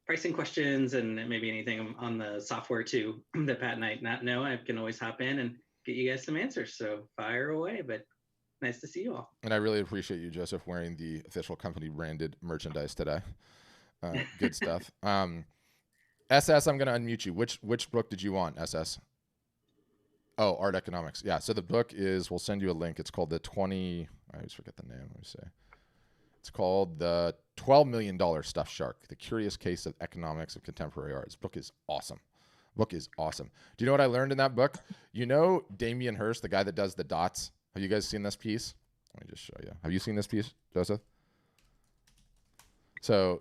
pricing questions and maybe anything on the software too that Pat might not know, I can always hop in and get you guys some answers. So fire away. But nice to see you all. And I really appreciate you, Joseph, wearing the official company branded merchandise today. Good stuff. SS, I'm going to unmute you. Which book did you want, SS? Oh, Art Economics. Yeah. So the book is, we'll send you a link. It's called I always forget the name. Let me say. It's called The $12 Million Stuffed Shark, The Curious Case of Economics of Contemporary Art. This book is awesome. Do you know what I learned in that book? You know Damien Hirst, the guy that does the dots? Have you guys seen this piece? Let me just show you. Have you seen this piece, Joseph? So,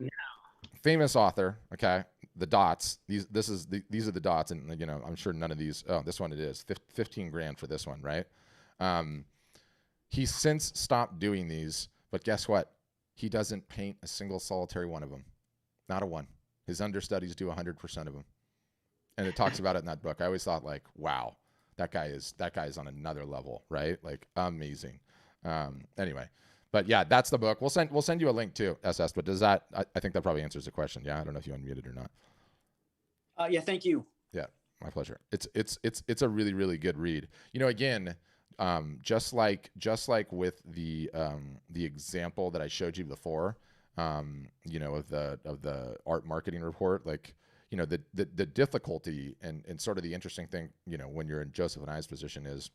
famous author, okay, the dots. These are the dots, and you know, I'm sure none of these. Oh, this one it is. 15 grand for this one, right? He's since stopped doing these, but guess what? He doesn't paint a single solitary one of them. Not a one. His understudies do 100% of them. And it talks about it in that book. I always thought, like, wow, that guy is on another level, right? Like, amazing. Anyway, but yeah, that's the book. We'll send you a link too, SS. But does that? I think that probably answers the question. Yeah, I don't know if you unmuted or not. Yeah, thank you. Yeah, my pleasure. It's a really, really good read. You know, again, just like with the example that I showed you before, you know, of the art marketing report, like, you know, the difficulty and sort of the interesting thing, you know, when you're in Joseph and I's position is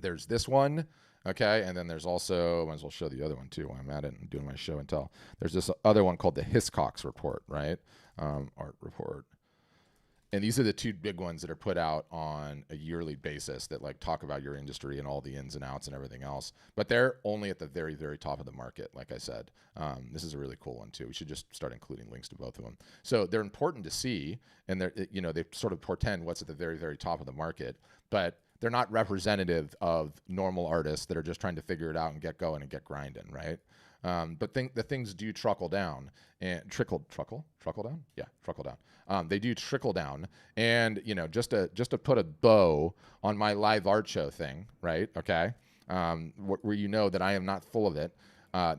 there's this one, okay, and then there's also, might as well show the other one too while I'm at it and doing my show and tell. There's this other one called the Hiscox report, right? Art report. And these are the two big ones that are put out on a yearly basis that like talk about your industry and all the ins and outs and everything else. But they're only at the very, very top of the market. Like I said, this is a really cool one too. We should just start including links to both of them. So they're important to see, and they're, you know, they sort of portend what's at the very, very top of the market, but they're not representative of normal artists that are just trying to figure it out and get going and get grinding, right? But the things do trickle down and trickle down. Yeah, trickle down. They do trickle down, and you know, just to put a bow on my live art show thing, right? Okay, where you know that I am not full of it.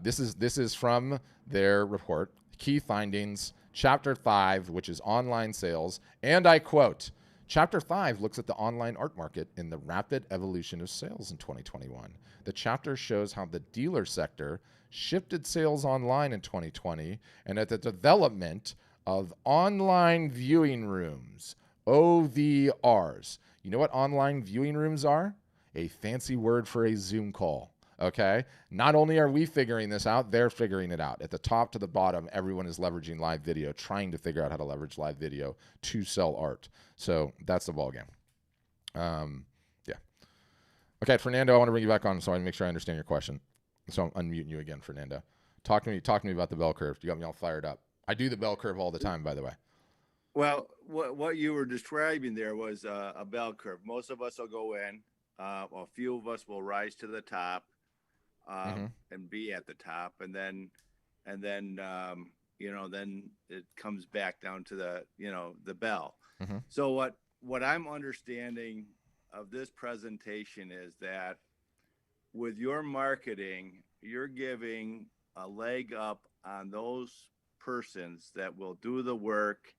This is from their report, Key Findings, Chapter 5, which is online sales, and I quote. Chapter 5 looks at the online art market in the rapid evolution of sales in 2021. The chapter shows how the dealer sector shifted sales online in 2020 and at the development of online viewing rooms, OVRs. You know what online viewing rooms are? A fancy word for a Zoom call. Okay. Not only are we figuring this out, they're figuring it out. At the top to the bottom, everyone is leveraging live video, trying to figure out how to leverage live video to sell art. So that's the ballgame. Yeah. Okay, Fernando, I want to bring you back on so I make sure I understand your question. So I'm unmuting you again, Fernando. Talk to me about the bell curve. You got me all fired up. I do the bell curve all the time, by the way. Well, what you were describing there was a bell curve. Most of us will go in. A few of us will rise to the top. And be at the top, and then you know, then it comes back down to the, you know, the bell. So what I'm understanding of this presentation is that with your marketing, you're giving a leg up on those persons that will do the work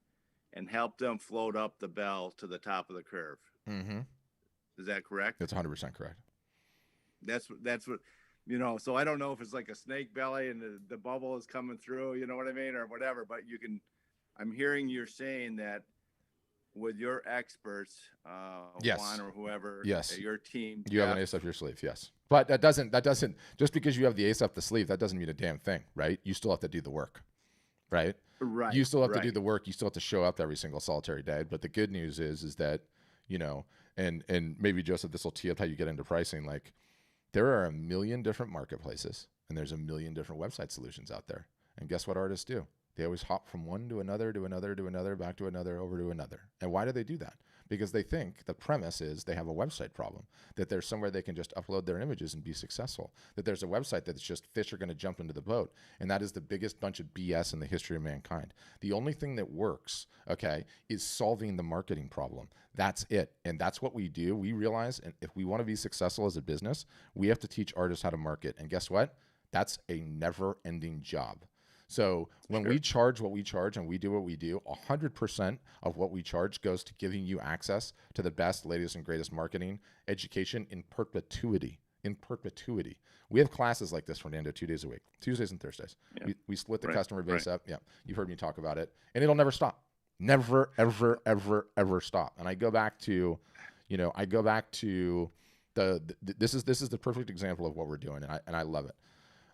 and help them float up the bell to the top of the curve. Is that correct? That's 100% correct. That's what. You know, so I don't know if it's like a snake belly and the bubble is coming through, you know what I mean, or whatever, but I'm hearing you're saying that with your experts, yes. Juan or whoever, yes. Your team. You have an ace up your sleeve, yes. But that doesn't, just because you have the ace up the sleeve, that doesn't mean a damn thing, right? You still have to do the work, right? Right. You still have to do the work. You still have to show up every single solitary day. But the good news is that, you know, and maybe Joseph, this will tee up how you get into pricing, like, there are a million different marketplaces and there's a million different website solutions out there. And guess what artists do? They always hop from one to another, to another, to another, back to another, over to another. And why do they do that? Because they think the premise is they have a website problem, that there's somewhere they can just upload their images and be successful, that there's a website that's just fish are going to jump into the boat. And that is the biggest bunch of BS in the history of mankind. The only thing that works, okay, is solving the marketing problem. That's it. And that's what we do. We realize, and if we want to be successful as a business, we have to teach artists how to market. And guess what? That's a never-ending job. So when we charge what we charge and we do what we do, 100% of what we charge goes to giving you access to the best, latest, and greatest marketing education in perpetuity. In perpetuity. We have classes like this, Fernando, 2 days a week, Tuesdays and Thursdays. Yeah. We split the customer base up. Yeah, you've heard me talk about it. And it'll never stop. Never, ever, ever, ever stop. And I go back to, this is the perfect example of what we're doing, and I love it.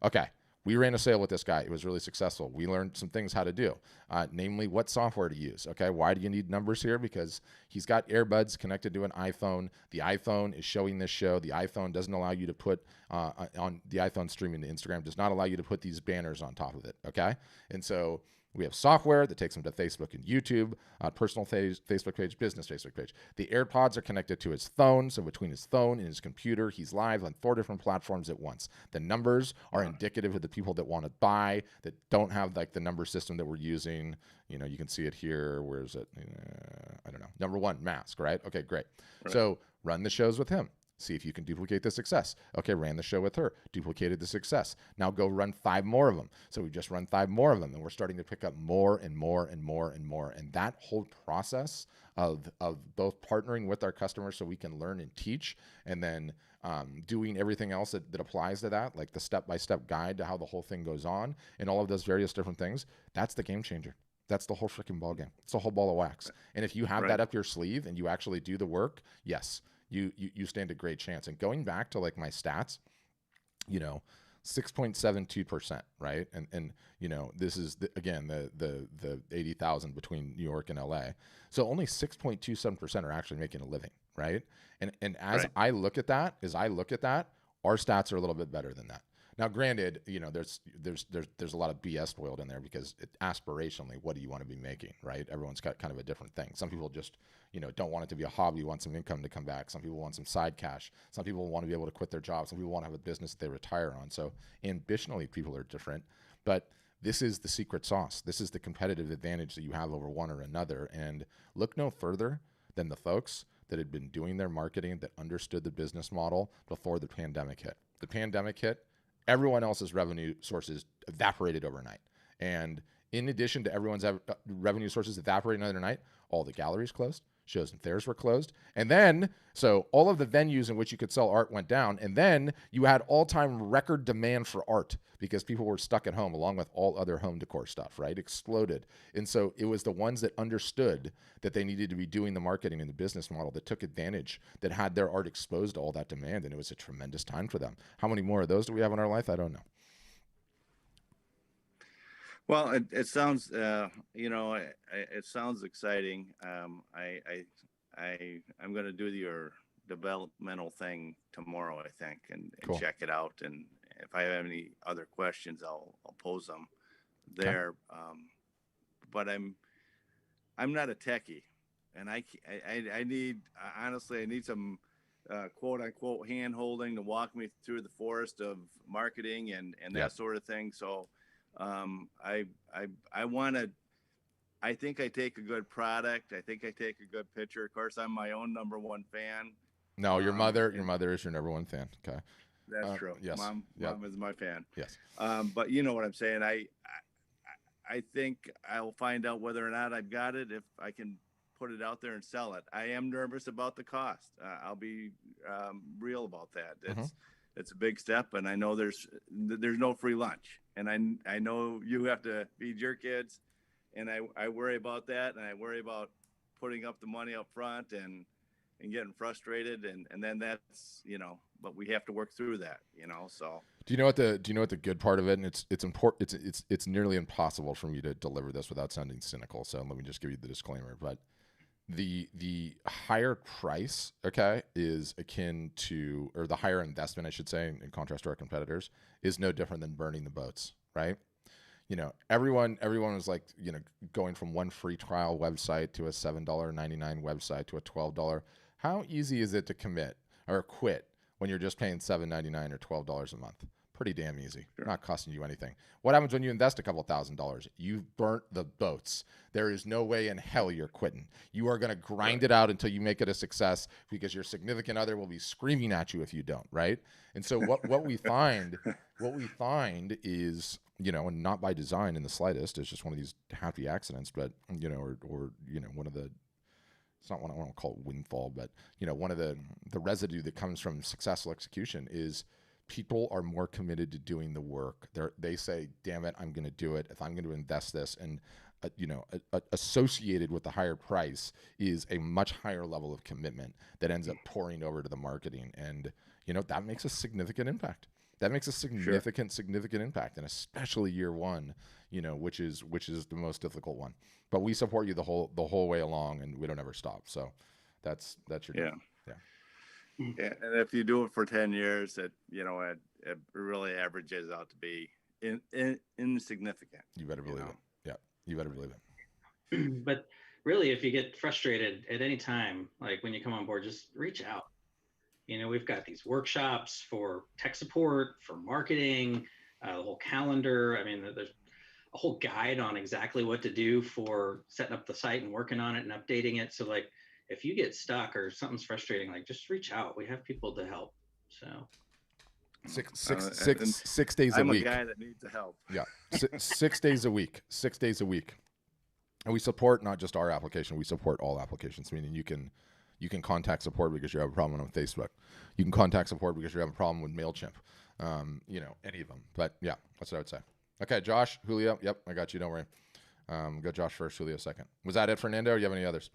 Okay. We ran a sale with this guy. It was really successful. We learned some things how to do, namely what software to use. Okay, why do you need numbers here? Because he's got earbuds connected to an iPhone. The iPhone is showing this show. The iPhone doesn't allow you to put on the iPhone streaming to Instagram does not allow you to put these banners on top of it. Okay, and so we have software that takes them to Facebook and YouTube, personal Facebook page, business Facebook page. The AirPods are connected to his phone, so between his phone and his computer, he's live on 4 different platforms at once. The numbers are indicative of the people that want to buy, that don't have like the number system that we're using. You know, you can see it here. Where is it? I don't know. Number 1, mask, right? Okay, great. Right. So run the shows with him. See if you can duplicate the success. Okay, ran the show with her, duplicated the success. Now go run 5 more of them. So we just run 5 more of them, and we're starting to pick up more and more and more and more. And that whole process of both partnering with our customers so we can learn and teach, and then doing everything else that applies to that, like the step-by-step guide to how the whole thing goes on, and all of those various different things, that's the game changer. That's the whole freaking ball game. It's a whole ball of wax. And if you have that up your sleeve and you actually do the work, yes, you stand a great chance. And going back to like my stats, 6.72%, right? And this is the 80,000 between New York and LA. So only 6.27% are actually making a living, right? And as I look at that, our stats are a little bit better than that. Now, granted, there's a lot of BS boiled in there because aspirationally, what do you want to be making, right? Everyone's got kind of a different thing. Some people just, don't want it to be a hobby, want some income to come back. Some people want some side cash. Some people want to be able to quit their job. Some people want to have a business that they retire on. So ambitionally, people are different. But this is the secret sauce. This is the competitive advantage that you have over one or another. And look no further than the folks that had been doing their marketing, that understood the business model before the pandemic hit. The pandemic hit. Everyone else's revenue sources evaporated overnight. And in addition to everyone's revenue sources evaporating overnight, all the galleries closed, shows and fairs were closed. And then, so all of the venues in which you could sell art went down. And then you had all-time record demand for art because people were stuck at home along with all other home decor stuff, right? Exploded. And so it was the ones that understood that they needed to be doing the marketing and the business model that took advantage, that had their art exposed to all that demand. And it was a tremendous time for them. How many more of those do we have in our life? I don't know. Well, it sounds, it sounds exciting. I'm going to do your developmental thing tomorrow, I think, and cool. Check it out. And if I have any other questions, I'll pose them there. Okay. But I'm not a techie, and I need, honestly, I need some quote unquote hand holding to walk me through the forest of marketing and that sort of thing. So. I think I take a good product. I think I take a good picture. Of course, I'm my own number 1 fan. No, your mother is your number 1 fan. Okay. That's true. Yes. Mom is my fan. Yes. But you know what I'm saying? I think I'll find out whether or not I've got it if I can put it out there and sell it. I am nervous about the cost. I'll be real about that. It's a big step, and I know there's no free lunch. And I know you have to feed your kids, and I worry about that, and I worry about putting up the money up front and getting frustrated, and then that's, but we have to work through that, so. Do you know what the good part of it? And it's important. It's nearly impossible for me to deliver this without sounding cynical. So let me just give you the disclaimer, but the higher price, okay, is akin to, or the higher investment, I should say, in contrast to our competitors, is no different than burning the boats, right? everyone was like, going from one free trial website to a $7.99 website to a $12. How easy is it to commit or quit when you're just paying $7.99 or $12 a month? Pretty damn easy. Sure. Not costing you anything. What happens when you invest a couple $1,000s? You've burnt the boats. There is no way in hell you're quitting. You are going to grind it out until you make it a success, because your significant other will be screaming at you if you don't, right? And so what we find is, and not by design in the slightest, it's just one of these happy accidents, but one of the, it's not one I want to call it windfall, but one of the residue that comes from successful execution is people are more committed to doing the work. They say, damn it, I'm going to do it. If I'm going to invest this, and associated with the higher price is a much higher level of commitment that ends up pouring over to the marketing. And, that makes a significant impact. That makes a significant impact, and especially year one, which is the most difficult one. But we support you the whole way along, and we don't ever stop. So that's your deal. Yeah, and if you do it for 10 years, it really averages out to be insignificant. You better believe it. Yeah, you better believe it. But really, if you get frustrated at any time, like when you come on board, just reach out. We've got these workshops for tech support, for marketing, the whole calendar. I mean, there's a whole guide on exactly what to do for setting up the site and working on it and updating it. So like, if you get stuck or something's frustrating, like just reach out. We have people to help. So 6 days a week. I'm a guy that needs the help. Yeah. 6 days a week. 6 days a week. And we support not just our application, we support all applications, meaning you can contact support because you have a problem on Facebook. You can contact support because you have a problem with MailChimp. Any of them. But yeah, that's what I would say. Okay, Josh, Julio. Yep, I got you. Don't worry. Go Josh first, Julio second. Was that it, Fernando? Or do you have any others?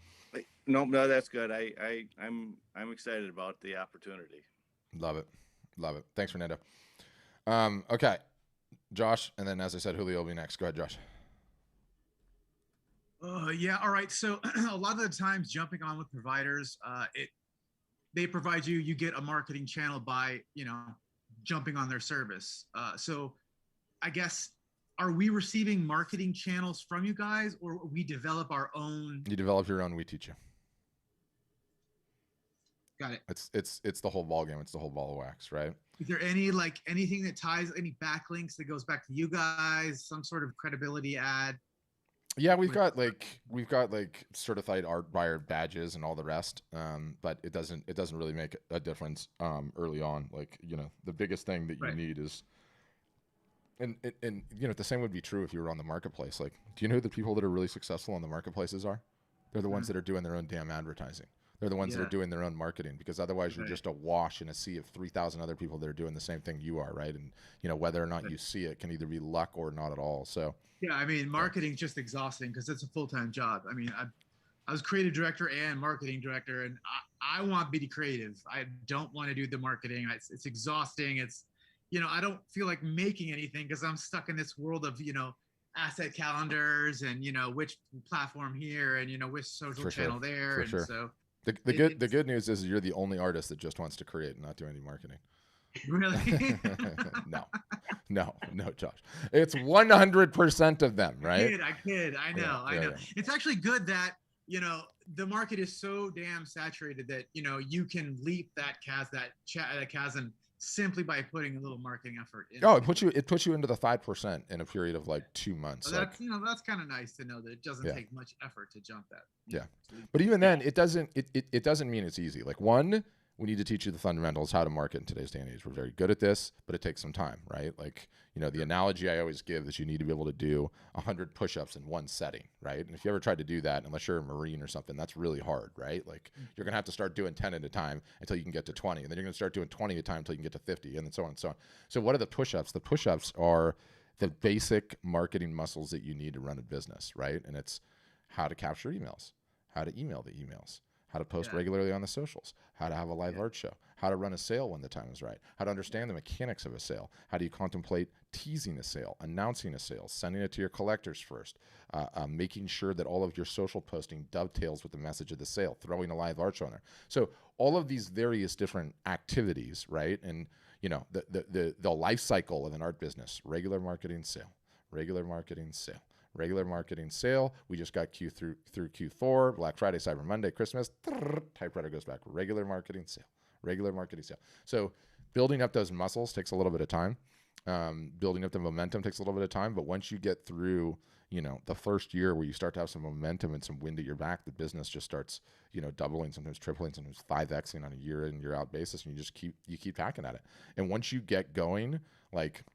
No, that's good. I'm excited about the opportunity. Love it. Thanks, Fernando. Okay, Josh, and then as I said, Julio will be next. Go ahead, Josh. Yeah. All right. So a lot of the times jumping on with providers, they provide you get a marketing channel by, jumping on their service. So I guess, are we receiving marketing channels from you guys, or we develop our own? You develop your own, we teach you. Got it. It's the whole ball game. It's the whole ball of wax, right? Is there anything that ties, any backlinks that goes back to you guys, some sort of credibility ad? Yeah, we've got certified art buyer badges and all the rest. But it doesn't really make a difference early on. Like, the biggest thing that you need is, and the same would be true if you were on the marketplace. Like, do you know who the people that are really successful on the marketplaces are? They're the ones that are doing their own damn advertising. They're the ones that are doing their own marketing, because otherwise you're just a wash in a sea of 3,000 other people that are doing the same thing you are, right? And whether or not you see it can either be luck or not at all. So yeah, I mean, marketing's just exhausting because it's a full-time job. I mean, I was creative director and marketing director, and I want to be creative. I don't want to do the marketing. It's exhausting. It's, I don't feel like making anything because I'm stuck in this world of, asset calendars and, which platform here and, which social channel there. For and sure. so the good news is you're the only artist that just wants to create and not do any marketing. Really? No, Josh. It's 100% of them, right? I kid. I know. Yeah. It's actually good that, the market is so damn saturated that, you can leap that chasm simply by putting a little marketing effort in. Oh, it puts you into the 5% in a period of like 2 months. So that's that's kind of nice to know that it doesn't take much effort to jump that. Yeah. But even then, it doesn't mean it's easy. Like, one, we need to teach you the fundamentals, how to market in today's day and age. We're very good at this, but it takes some time, right? Like, the analogy I always give is you need to be able to do 100 push-ups in one setting, right? And if you ever tried to do that, unless you're a Marine or something, that's really hard, right? Like, you're going to have to start doing 10 at a time until you can get to 20. And then you're going to start doing 20 at a time until you can get to 50, and then so on and so on. So what are the push-ups? The push-ups are the basic marketing muscles that you need to run a business, right? And it's how to capture emails, how to email the emails, how to post regularly on the socials, how to have a live art show, how to run a sale when the time is right, how to understand the mechanics of a sale, how do you contemplate teasing a sale, announcing a sale, sending it to your collectors first, making sure that all of your social posting dovetails with the message of the sale, throwing a live art show on there. So all of these various different activities, right? And the life cycle of an art business: regular marketing, sale, regular marketing sale, regular marketing sale. We just got through Q4, Black Friday, Cyber Monday, Christmas. Typewriter goes back. Regular marketing sale, regular marketing sale. So building up those muscles takes a little bit of time. Building up the momentum takes a little bit of time. But once you get through, the first year where you start to have some momentum and some wind at your back, the business just starts, doubling, sometimes tripling, sometimes 5xing on a year in, year out basis. And you keep hacking at it. And once you get going, like,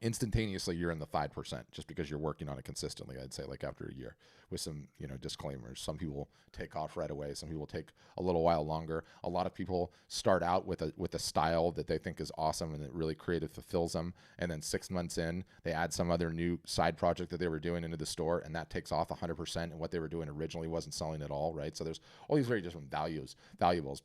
instantaneously you're in the 5% just because you're working on it consistently. I'd say like after a year with some, disclaimers. Some people take off right away. Some people take a little while longer. A lot of people start out with a style that they think is awesome and it really creative fulfills them. And then 6 months in, they add some other new side project that they were doing into the store, and that takes off 100%. And what they were doing originally wasn't selling at all, right? So there's all these very different variables,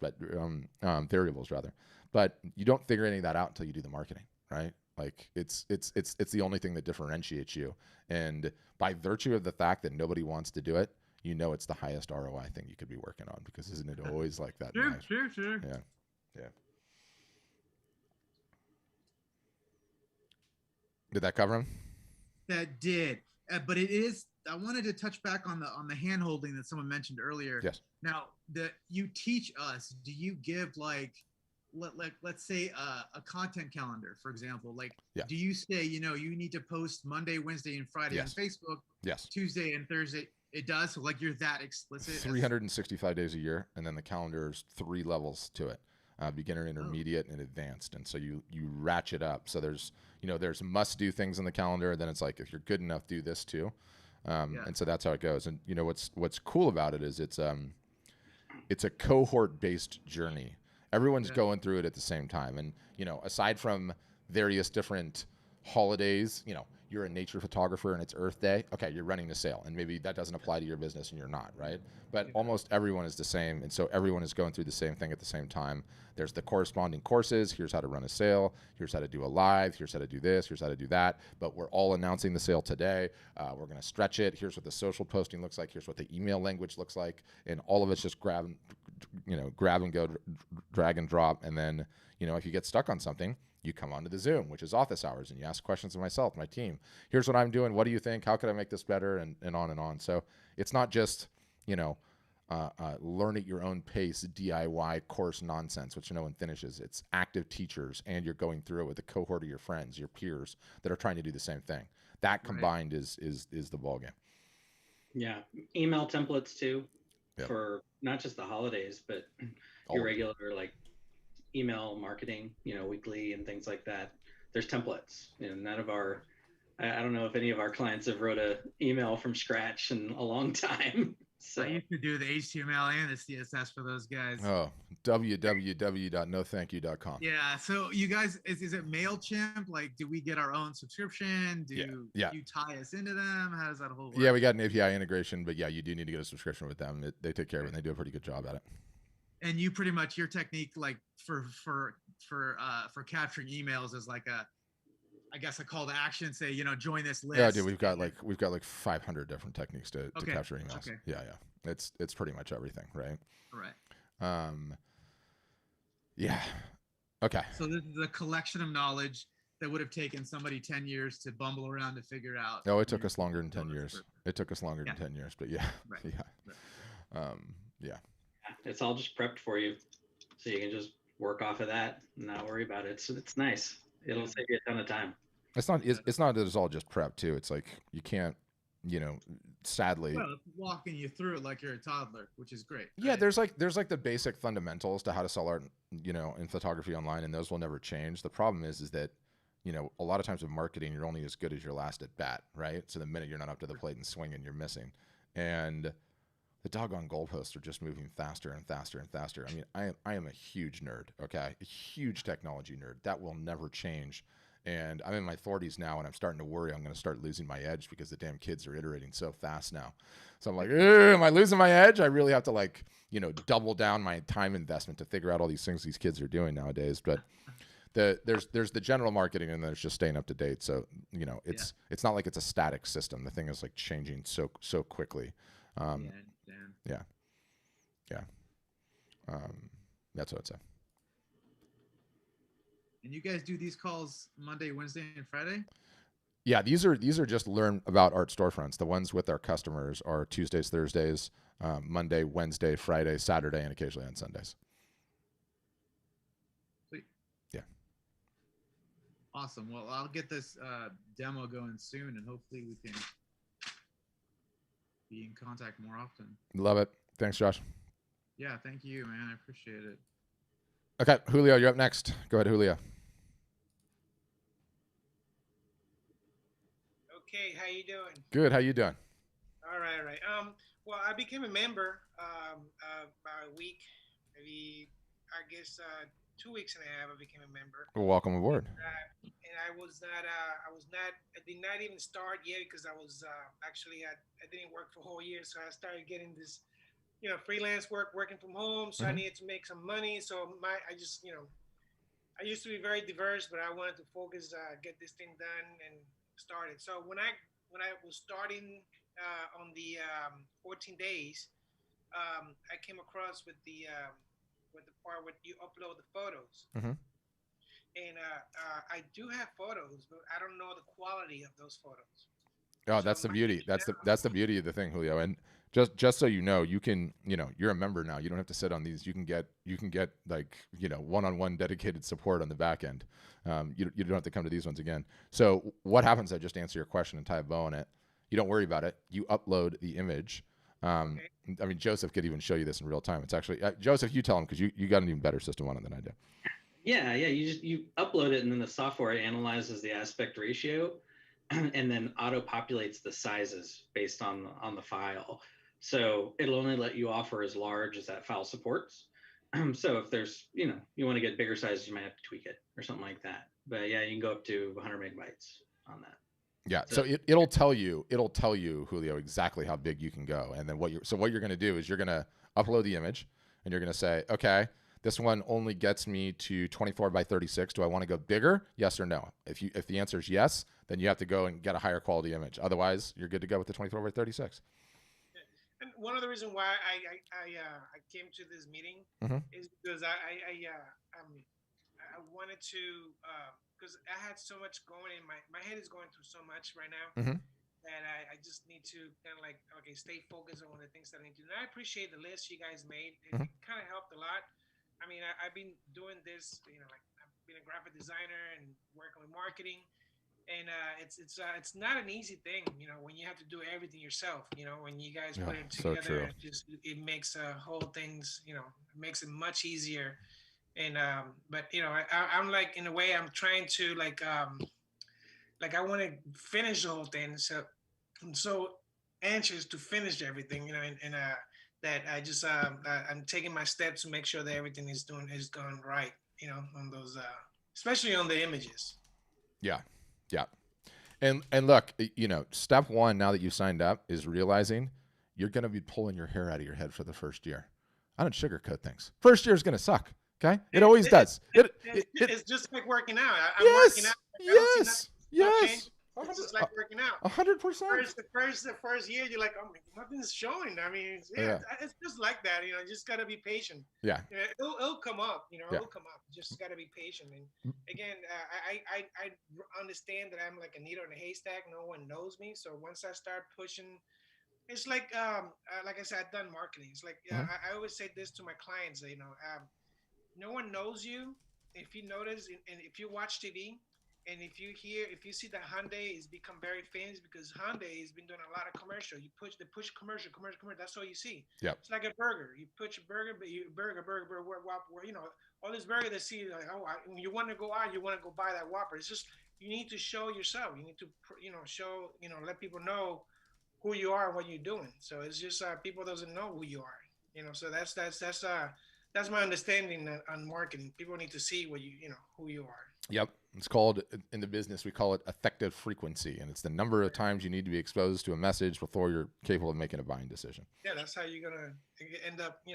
rather. But you don't figure any of that out until you do the marketing, right? Like it's the only thing that differentiates you. And by virtue of the fact that nobody wants to do it, it's the highest ROI thing you could be working on, because isn't it always like that? Sure. Yeah. Did that cover him? That did. But it is, I wanted to touch back on the hand holding that someone mentioned earlier. Yes. Now that you teach us, do you give let's say a content calendar, for example, do you say, you need to post Monday, Wednesday, and Friday on Facebook, Tuesday and Thursday? It does. So you're that explicit. 365 days a year. And then the calendar is 3 levels to it. Beginner, intermediate, and advanced. And so you ratchet up. So there's must do things in the calendar. Then it's like, if you're good enough, do this too. And so that's how it goes. And what's cool about it is it's a cohort based journey. Everyone's going through it at the same time. And, aside from various different holidays, you're a nature photographer and it's Earth Day. Okay, you're running a sale. And maybe that doesn't apply to your business and you're not, right? But almost everyone is the same. And so everyone is going through the same thing at the same time. There's the corresponding courses. Here's how to run a sale. Here's how to do a live. Here's how to do this. Here's how to do that. But we're all announcing the sale today. We're going to stretch it. Here's what the social posting looks like. Here's what the email language looks like. And all of it's just grab and go, drag and drop. And then, if you get stuck on something, you come onto the Zoom, which is office hours, and you ask questions of myself, my team. Here's what I'm doing. What do you think? How could I make this better? And on and on. So it's not just, learn at your own pace, DIY course nonsense, which no one finishes. It's active teachers, and you're going through it with a cohort of your friends, your peers that are trying to do the same thing. That combined is the ballgame. Yeah. Email templates too, for not just the holidays, but your regular email marketing, weekly and things like that. There's templates. None of our, I don't know if any of our clients have wrote a email from scratch in a long time. So I used to do the HTML and the CSS for those guys. Oh, www.nothankyou.com. Yeah. So you guys, is it MailChimp? Do we get our own subscription? Do you tie us into them? How does that whole work? Yeah, we got an API integration, but you do need to get a subscription with them. They take care of it, and they do a pretty good job at it. And you pretty much, your technique for capturing emails is I guess a call to action, say, join this list. Yeah, dude, we've got 500 different techniques to capture emails. Okay. Yeah. It's pretty much everything, right? Right. Yeah. Okay. So this is a collection of knowledge that would have taken somebody 10 years to bumble around to figure out. No, it took us longer than 10 years. It took us longer than 10 years, but yeah. Right. Yeah. Yeah. It's all just prepped for you, so you can just work off of that and not worry about it. So it's nice. It'll save you a ton of time. It's not that it's all just prep too. It's like you can't, sadly. Well, it's walking you through it like you're a toddler, which is great. Yeah, right? there's the basic fundamentals to how to sell art, in photography online, and those will never change. The problem is that, a lot of times with marketing, you're only as good as your last at bat, right? So the minute you're not up to the plate and swinging, you're missing. And the doggone goalposts are just moving faster and faster and faster. I mean, I am a huge nerd, okay? A huge technology nerd. That will never change. And I'm in my 40s now, and I'm starting to worry I'm going to start losing my edge because the damn kids are iterating so fast now. So I'm like, am I losing my edge? I really have to double down my time investment to figure out all these things these kids are doing nowadays. But there's the general marketing, and there's just staying up to date. So it's not like it's a static system. The thing is changing so quickly. Yeah. That's what I'd say. And you guys do these calls Monday, Wednesday, and Friday? Yeah, these are just learn about art storefronts. The ones with our customers are Tuesdays, Thursdays, Monday, Wednesday, Friday, Saturday, and occasionally on Sundays. Sweet. Yeah. Awesome. Well, I'll get this demo going soon, and hopefully we can be in contact more often. Love it. Thanks, Josh. Yeah, thank you, man. I appreciate it. Okay, Julio, you're up next. Go ahead, Julio. Okay, how you doing? Good. How you doing? All right, all right. Well, I became a member about a week, maybe I guess 2 weeks and a half. I became a member. Well, welcome aboard. And I did not even start yet because I was actually I didn't work for a whole year, so I started getting this, freelance work, working from home. So I needed to make some money. So I used to be very diverse, but I wanted to focus, get this thing done and started. So when I was starting on the 14 days, I came across with the part where you upload the photos. And I do have photos, but I don't know the quality of those photos. Oh, that's the beauty. That's the beauty of the thing, Julio. And just so you know, you can, you're a member now. You don't have to sit on these. You can get like, one-on-one dedicated support on the back end. You don't have to come to these ones again. So what happens? I just answer your question and tie a bow on it. You don't worry about it. You upload the image. Okay. I mean, Joseph could even show you this in real time. It's actually Joseph. You tell him because you got an even better system on it than I do. Yeah. You upload it, and then the software analyzes the aspect ratio, and then auto populates the sizes based on the file. So it'll only let you offer as large as that file supports. So if there's, you want to get bigger sizes, you might have to tweak it or something like that. But yeah, you can go up to 100 megabytes on that. Yeah. So it'll tell you, Julio, exactly how big you can go. And then what you're going to do is you're going to upload the image and you're going to say, okay, this one only gets me to 24 by 36. Do I want to go bigger? Yes or no? If the answer is yes, then you have to go and get a higher quality image. Otherwise, you're good to go with the 24 by 36. And one of the reasons why I came to this meeting is because I wanted to, because I had so much going in my head is going through so much right now that I just need to kind of like, okay, stay focused on the things that I need to do. And I appreciate the list you guys made. It kind of helped a lot. I mean, I've been doing this, like I've been a graphic designer and working with marketing. And it's not an easy thing, when you have to do everything yourself. When you guys put it together, it makes whole things, it makes it much easier. And but I'm like, in a way, I'm trying to like I want to finish the whole thing. So I'm so anxious to finish everything, and that I just I'm taking my steps to make sure that everything is going right, on those especially on the images. Yeah. Yeah. And look, step one, now that you've signed up, is realizing you're going to be pulling your hair out of your head for the first year. I don't sugarcoat things. First year is going to suck. Okay. It always does. It's just like working out. I'm working out. Yes. It's just like working out. 100%. The first year, you're like, oh, nothing's showing. I mean, it's just like that. You just got to be patient. Yeah. It'll come up. It'll come up. Just got to be patient. And again, I understand that I'm like a needle in a haystack. No one knows me. So once I start pushing, it's like I said, I've done marketing. It's like I always say this to my clients. No one knows you. If you notice, and if you watch TV. And if you see that Hyundai has become very famous because Hyundai has been doing a lot of commercial. They push commercial. That's all you see. Yeah. It's like a burger. You push a burger, but burger. All this burger they see like, you want to go out, you want to go buy that Whopper. It's just you need to show yourself. You need to show let people know who you are and what you're doing. So it's just people doesn't know who you are. So that's my understanding on marketing. People need to see what who you are. Yep. It's called, in the business, we call it effective frequency. And it's the number of times you need to be exposed to a message before you're capable of making a buying decision. Yeah, that's how you're going to end up,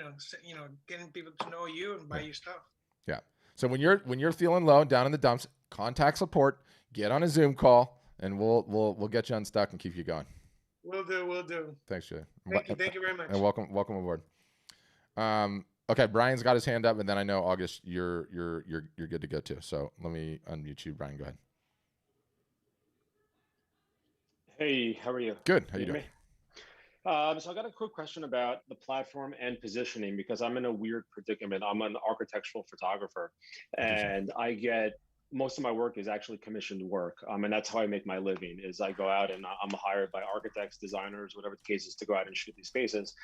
getting people to know you and buy your stuff. Yeah. So when you're feeling low down in the dumps, contact support, get on a Zoom call, and we'll get you unstuck and keep you going. Will do. Thanks, Julie. Thank you very much. And welcome aboard. Okay, Brian's got his hand up, and then I know August, you're good to go too. So let me unmute you, Brian. Go ahead. Hey, how are you? Good. How Can you hear doing? me? So I got a quick question about the platform and positioning because I'm in a weird predicament. I'm an architectural photographer, Interesting. and I get most of my work is actually commissioned work. And that's how I make my living. Is I go out and I'm hired by architects, designers, whatever the case is, to go out and shoot these spaces.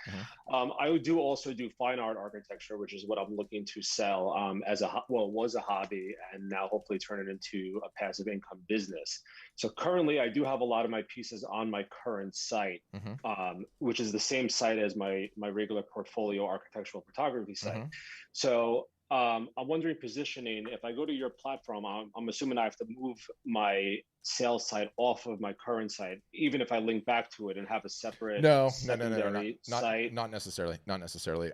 I do also do fine art architecture, which is what I'm looking to sell as was a hobby, and now hopefully turn it into a passive income business. So currently, I do have a lot of my pieces on my current site, which is the same site as my regular portfolio architectural photography site. So I'm wondering positioning. If I go to your platform, I'm assuming I have to move my sales site off of my current site, even if I link back to it and have a separate secondary site. Not necessarily. Not necessarily.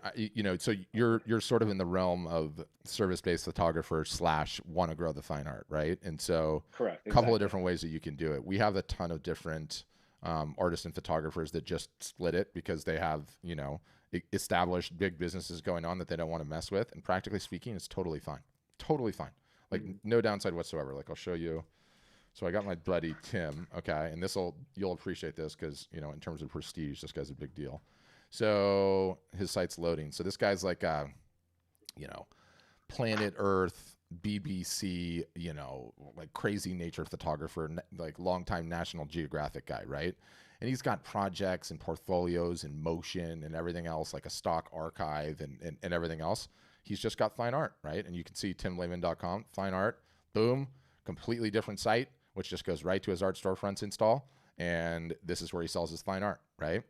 So you're sort of in the realm of service-based photographer / want to grow the fine art, right? And so, Correct. A couple of different ways that you can do it. We have a ton of different artists and photographers that just split it because they have established big businesses going on that they don't want to mess with. And practically speaking, it's totally fine. Totally fine. Like no downside whatsoever. Like I'll show you. So I got my buddy Tim. Okay. And you'll appreciate this because, in terms of prestige, this guy's a big deal. So his site's loading. So this guy's like, Planet Earth, BBC, like crazy nature photographer, like longtime National Geographic guy, right? And he's got projects and portfolios and motion and everything else, like a stock archive and everything else. He's just got fine art, right? And you can see timlehman.com, fine art, boom, completely different site, which just goes right to his art storefronts install. And this is where he sells his fine art, right?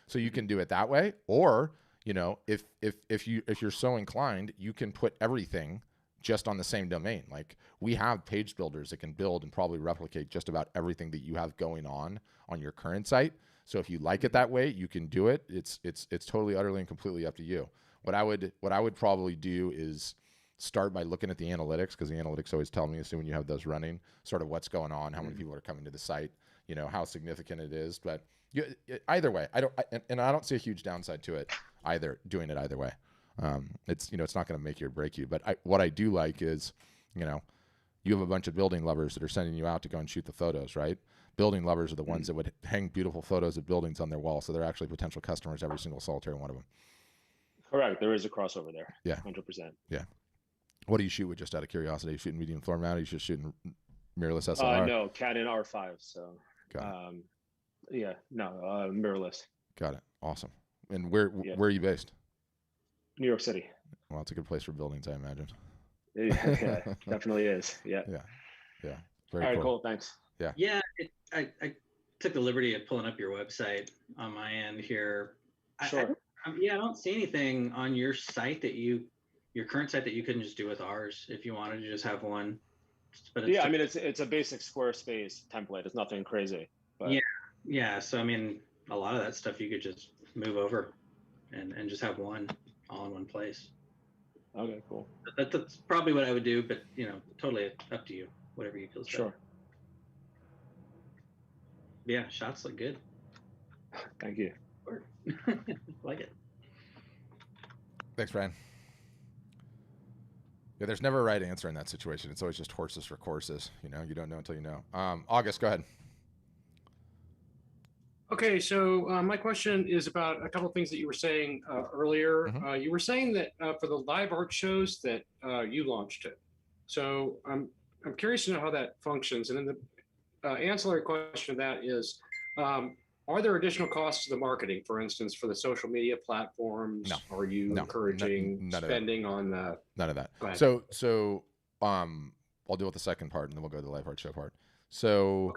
So you can do it that way. Or, if you're so inclined, you can put everything just on the same domain. Like we have page builders that can build and probably replicate just about everything that you have going on your current site. So if you like it that way, you can do it. It's totally, utterly, and completely up to you. What I would probably do is start by looking at the analytics, because the analytics always tell me, as soon as you have those running, sort of what's going on, how many people are coming to the site, how significant it is. But either way, I don't see a huge downside to it either, doing it either way. It's not going to make you or break you. But what I do like is, you have a bunch of building lovers that are sending you out to go and shoot the photos, right? Building lovers are the ones that would hang beautiful photos of buildings on their wall. So they're actually potential customers, every single solitary one of them. Correct. There is a crossover there. Yeah. 100%. Yeah. What do you shoot with, just out of curiosity? Are you shooting medium format? Are you just shooting mirrorless SLR? No, Canon R5. So, mirrorless. Got it. Awesome. And where are you based? New York City. Well, it's a good place for buildings, I imagine. Yeah, definitely is. Yeah. Very All right, cool. Thanks. Yeah. I took the liberty of pulling up your website on my end here. Sure. I don't see anything on your site your current site that you couldn't just do with ours if you wanted to just have one. But it's a basic Squarespace template. It's nothing crazy. But yeah. So a lot of that stuff you could just move over and just have one all in one place. Okay, cool. That's probably what I would do, but totally up to you. Whatever you feel. Sure. Yeah, shots look good. Thank you. Like it. Thanks, Brian. Yeah, there's never a right answer in that situation. It's always just horses for courses. You don't know until you know. August, go ahead. Okay, so my question is about a couple of things that you were saying earlier. You were saying that for the live art shows that you launched it. So I'm curious to know how that functions. And then the ancillary question of that is, are there additional costs to the marketing, for instance, for the social media platforms? No. Are you encouraging spending on the? None of that. Go ahead. So I'll deal with the second part, and then we'll go to the live art show part. So,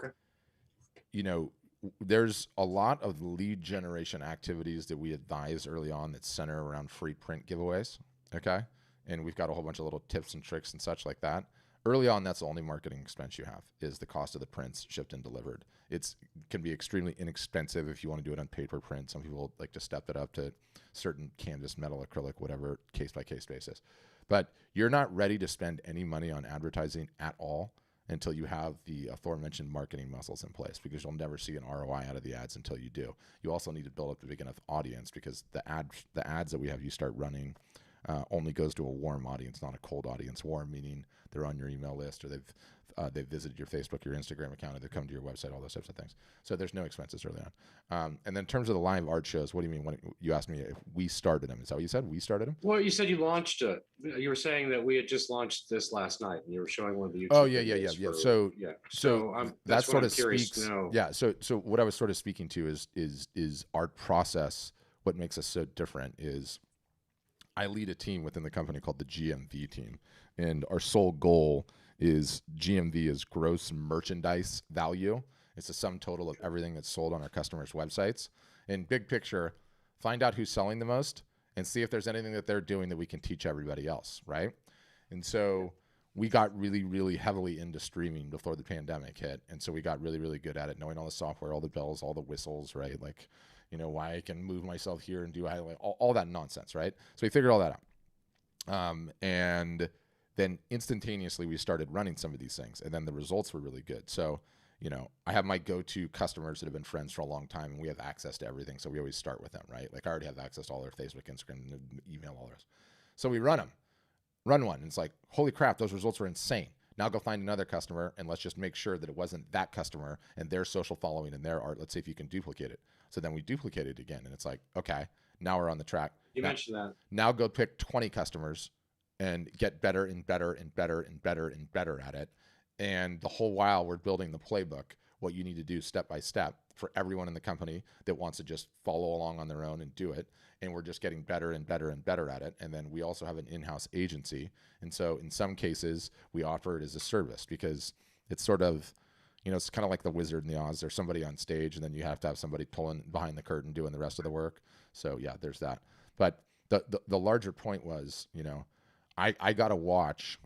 there's a lot of lead generation activities that we advise early on that center around free print giveaways. Okay. And we've got a whole bunch of little tips and tricks and such like that. Early on, that's the only marketing expense you have, is the cost of the prints shipped and delivered. It can be extremely inexpensive if you want to do it on paper print. Some people like to step it up to certain canvas, metal, acrylic, whatever, case by case basis. But you're not ready to spend any money on advertising at all until you have the aforementioned marketing muscles in place, because you'll never see an ROI out of the ads until you do. You also need to build up a big enough audience, because the ads that we have you start running only goes to a warm audience, not a cold audience. Warm meaning they're on your email list, or they've they've visited your Facebook, your Instagram account, and they've come to your website, all those types of things. So there's no expenses early on. And then in terms of the live art shows, what do you mean? When you asked me if we started them, is that what you said? We started them? Well, you said you launched it. You were saying that we had just launched this last night, and you were showing one of the YouTube. Oh yeah. videos So that's that sort of curious speaks. to know. Yeah. So what I was sort of speaking to is our process. What makes us so different is I lead a team within the company called the GMV team, and our sole goal is GMV is gross merchandise value. It's the sum total of everything that's sold on our customers' websites. In big picture, find out who's selling the most and see if there's anything that they're doing that we can teach everybody else, right? And so we got really, really heavily into streaming before the pandemic hit. And so we got really, really good at it, knowing all the software, all the bells, all the whistles, right? Like, why I can move myself here and do all that nonsense, right? So we figured all that out. And then instantaneously we started running some of these things, and then the results were really good. So, I have my go-to customers that have been friends for a long time, and we have access to everything. So we always start with them, right? Like I already have access to all their Facebook, Instagram, email, all those. So we run one, and it's like, holy crap, those results were insane. Now go find another customer, and let's just make sure that it wasn't that customer and their social following and their art. Let's see if you can duplicate it. So then we duplicate it again, and it's like, okay, now we're on the track. You mentioned that. Now go pick 20 customers and get better and better and better and better and better at it. And the whole while we're building the playbook, what you need to do step by step for everyone in the company that wants to just follow along on their own and do it. And we're just getting better and better and better at it. And then we also have an in-house agency. And so in some cases we offer it as a service because it's sort of, it's kind of like the Wizard in the Oz. There's somebody on stage, and then you have to have somebody pulling behind the curtain doing the rest of the work. So yeah, there's that. But the larger point was, I got to watch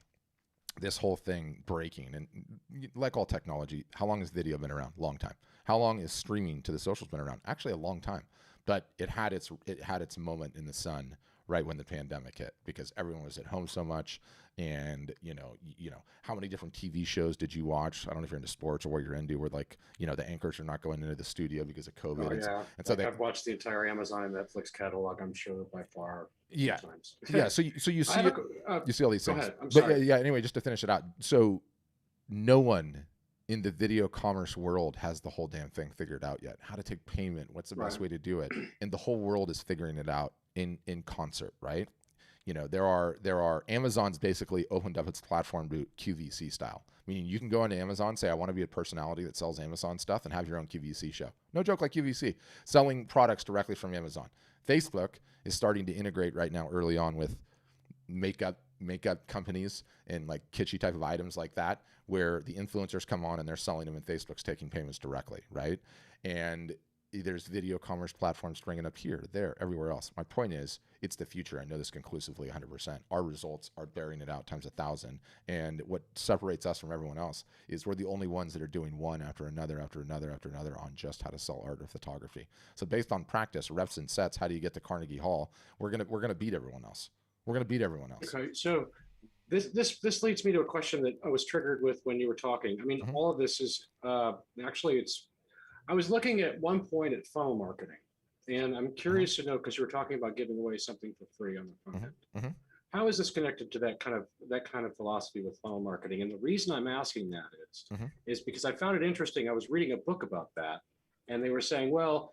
this whole thing breaking. And like all technology, how long has video been around? Long time. How long is streaming to the socials been around? Actually a long time. But it had its moment in the sun right when the pandemic hit, because everyone was at home so much. And how many different TV shows did you watch? I don't know if you're into sports or what you're into, where like, the anchors are not going into the studio because of COVID. Oh, yeah. And so I've watched the entire Amazon and Netflix catalog, I'm sure, by far. Yeah. Times. Yeah. So you see you see all these things. Ahead. I'm but sorry. yeah, anyway, just to finish it out. So no one in the video commerce world has the whole damn thing figured out yet. How to take payment, what's the best way to do it? And the whole world is figuring it out in concert, right? There are Amazon's basically opened up its platform to QVC style, meaning you can go into Amazon, say, I want to be a personality that sells Amazon stuff, and have your own QVC show. No joke, like QVC, selling products directly from Amazon. Facebook is starting to integrate right now early on with makeup companies and like kitschy type of items like that, where the influencers come on and they're selling them and Facebook's taking payments directly, right? And there's video commerce platforms springing up here, there, everywhere else. My point is, it's the future. I know this conclusively 100%. Our results are bearing it out times 1,000. And what separates us from everyone else is we're the only ones that are doing one after another on just how to sell art or photography. So based on practice, reps and sets, how do you get to Carnegie Hall? We're gonna beat everyone else. We're gonna beat everyone else. Okay, so this leads me to a question that I was triggered with when you were talking. I mean, all of this is actually I was looking at one point at funnel marketing, and I'm curious to know, because you were talking about giving away something for free on the front end. How is this connected to that kind of philosophy with funnel marketing? And the reason I'm asking that is because I found it interesting. I was reading a book about that, and they were saying, well,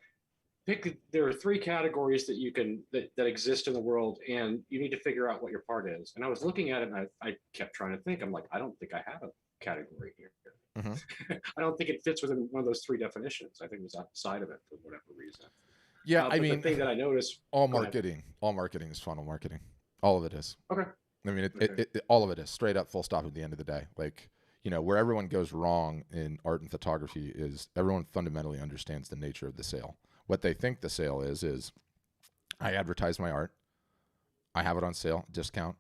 there are three categories that exist in the world, and you need to figure out what your part is. And I was looking at it, and I kept trying to think. I'm like, I don't think I have a category here. I don't think it fits within one of those three definitions. I think it was outside of it for whatever reason. Yeah, I mean, the thing that I noticed, all marketing is funnel marketing. All of it is. Okay. I mean, all of it is straight up, full stop at the end of the day. Like, where everyone goes wrong in art and photography is everyone fundamentally understands the nature of the sale. What they think the sale is I advertise my art, I have it on sale, discount,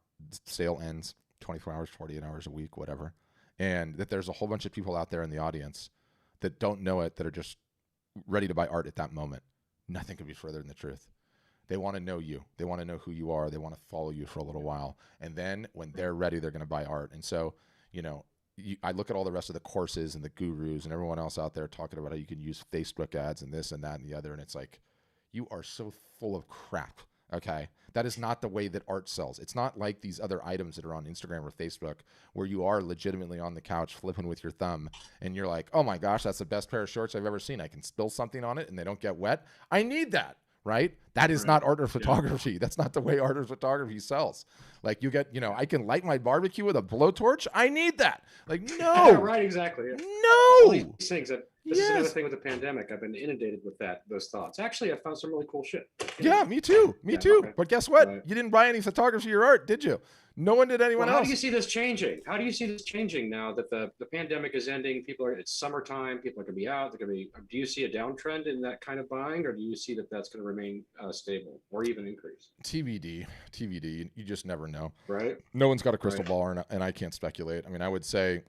sale ends 24 hours, 48 hours a week, whatever. And that there's a whole bunch of people out there in the audience that don't know it, that are just ready to buy art at that moment. Nothing could be further than the truth. They want to know you. They want to know who you are. They want to follow you for a little while. And then when they're ready, they're going to buy art. And so, I look at all the rest of the courses and the gurus and everyone else out there talking about how you can use Facebook ads and this and that and the other. And it's like, you are so full of crap. Okay. That is not the way that art sells. It's not like these other items that are on Instagram or Facebook where you are legitimately on the couch flipping with your thumb and you're like, oh my gosh, that's the best pair of shorts I've ever seen. I can spill something on it and they don't get wet. I need that, right? That is not art or photography. Yeah. That's not the way art or photography sells. Like you get, I can light my barbecue with a blowtorch. I need that. Like, no. Right, exactly. Yeah. No. All these things that this is another thing with the pandemic. I've been inundated with those thoughts. Actually, I found some really cool shit. Yeah, me too. Me too. Okay. But guess what? You didn't buy any photography or art, did you? No one did anyone else. How do you see this changing? How do you see this changing now that the pandemic is ending? It's summertime. People are going to be out. Do you see a downtrend in that kind of buying, or do you see that that's going to remain stable or even increase? TBD. You just never know. Right. No one's got a crystal ball, and I can't speculate. I mean, I would say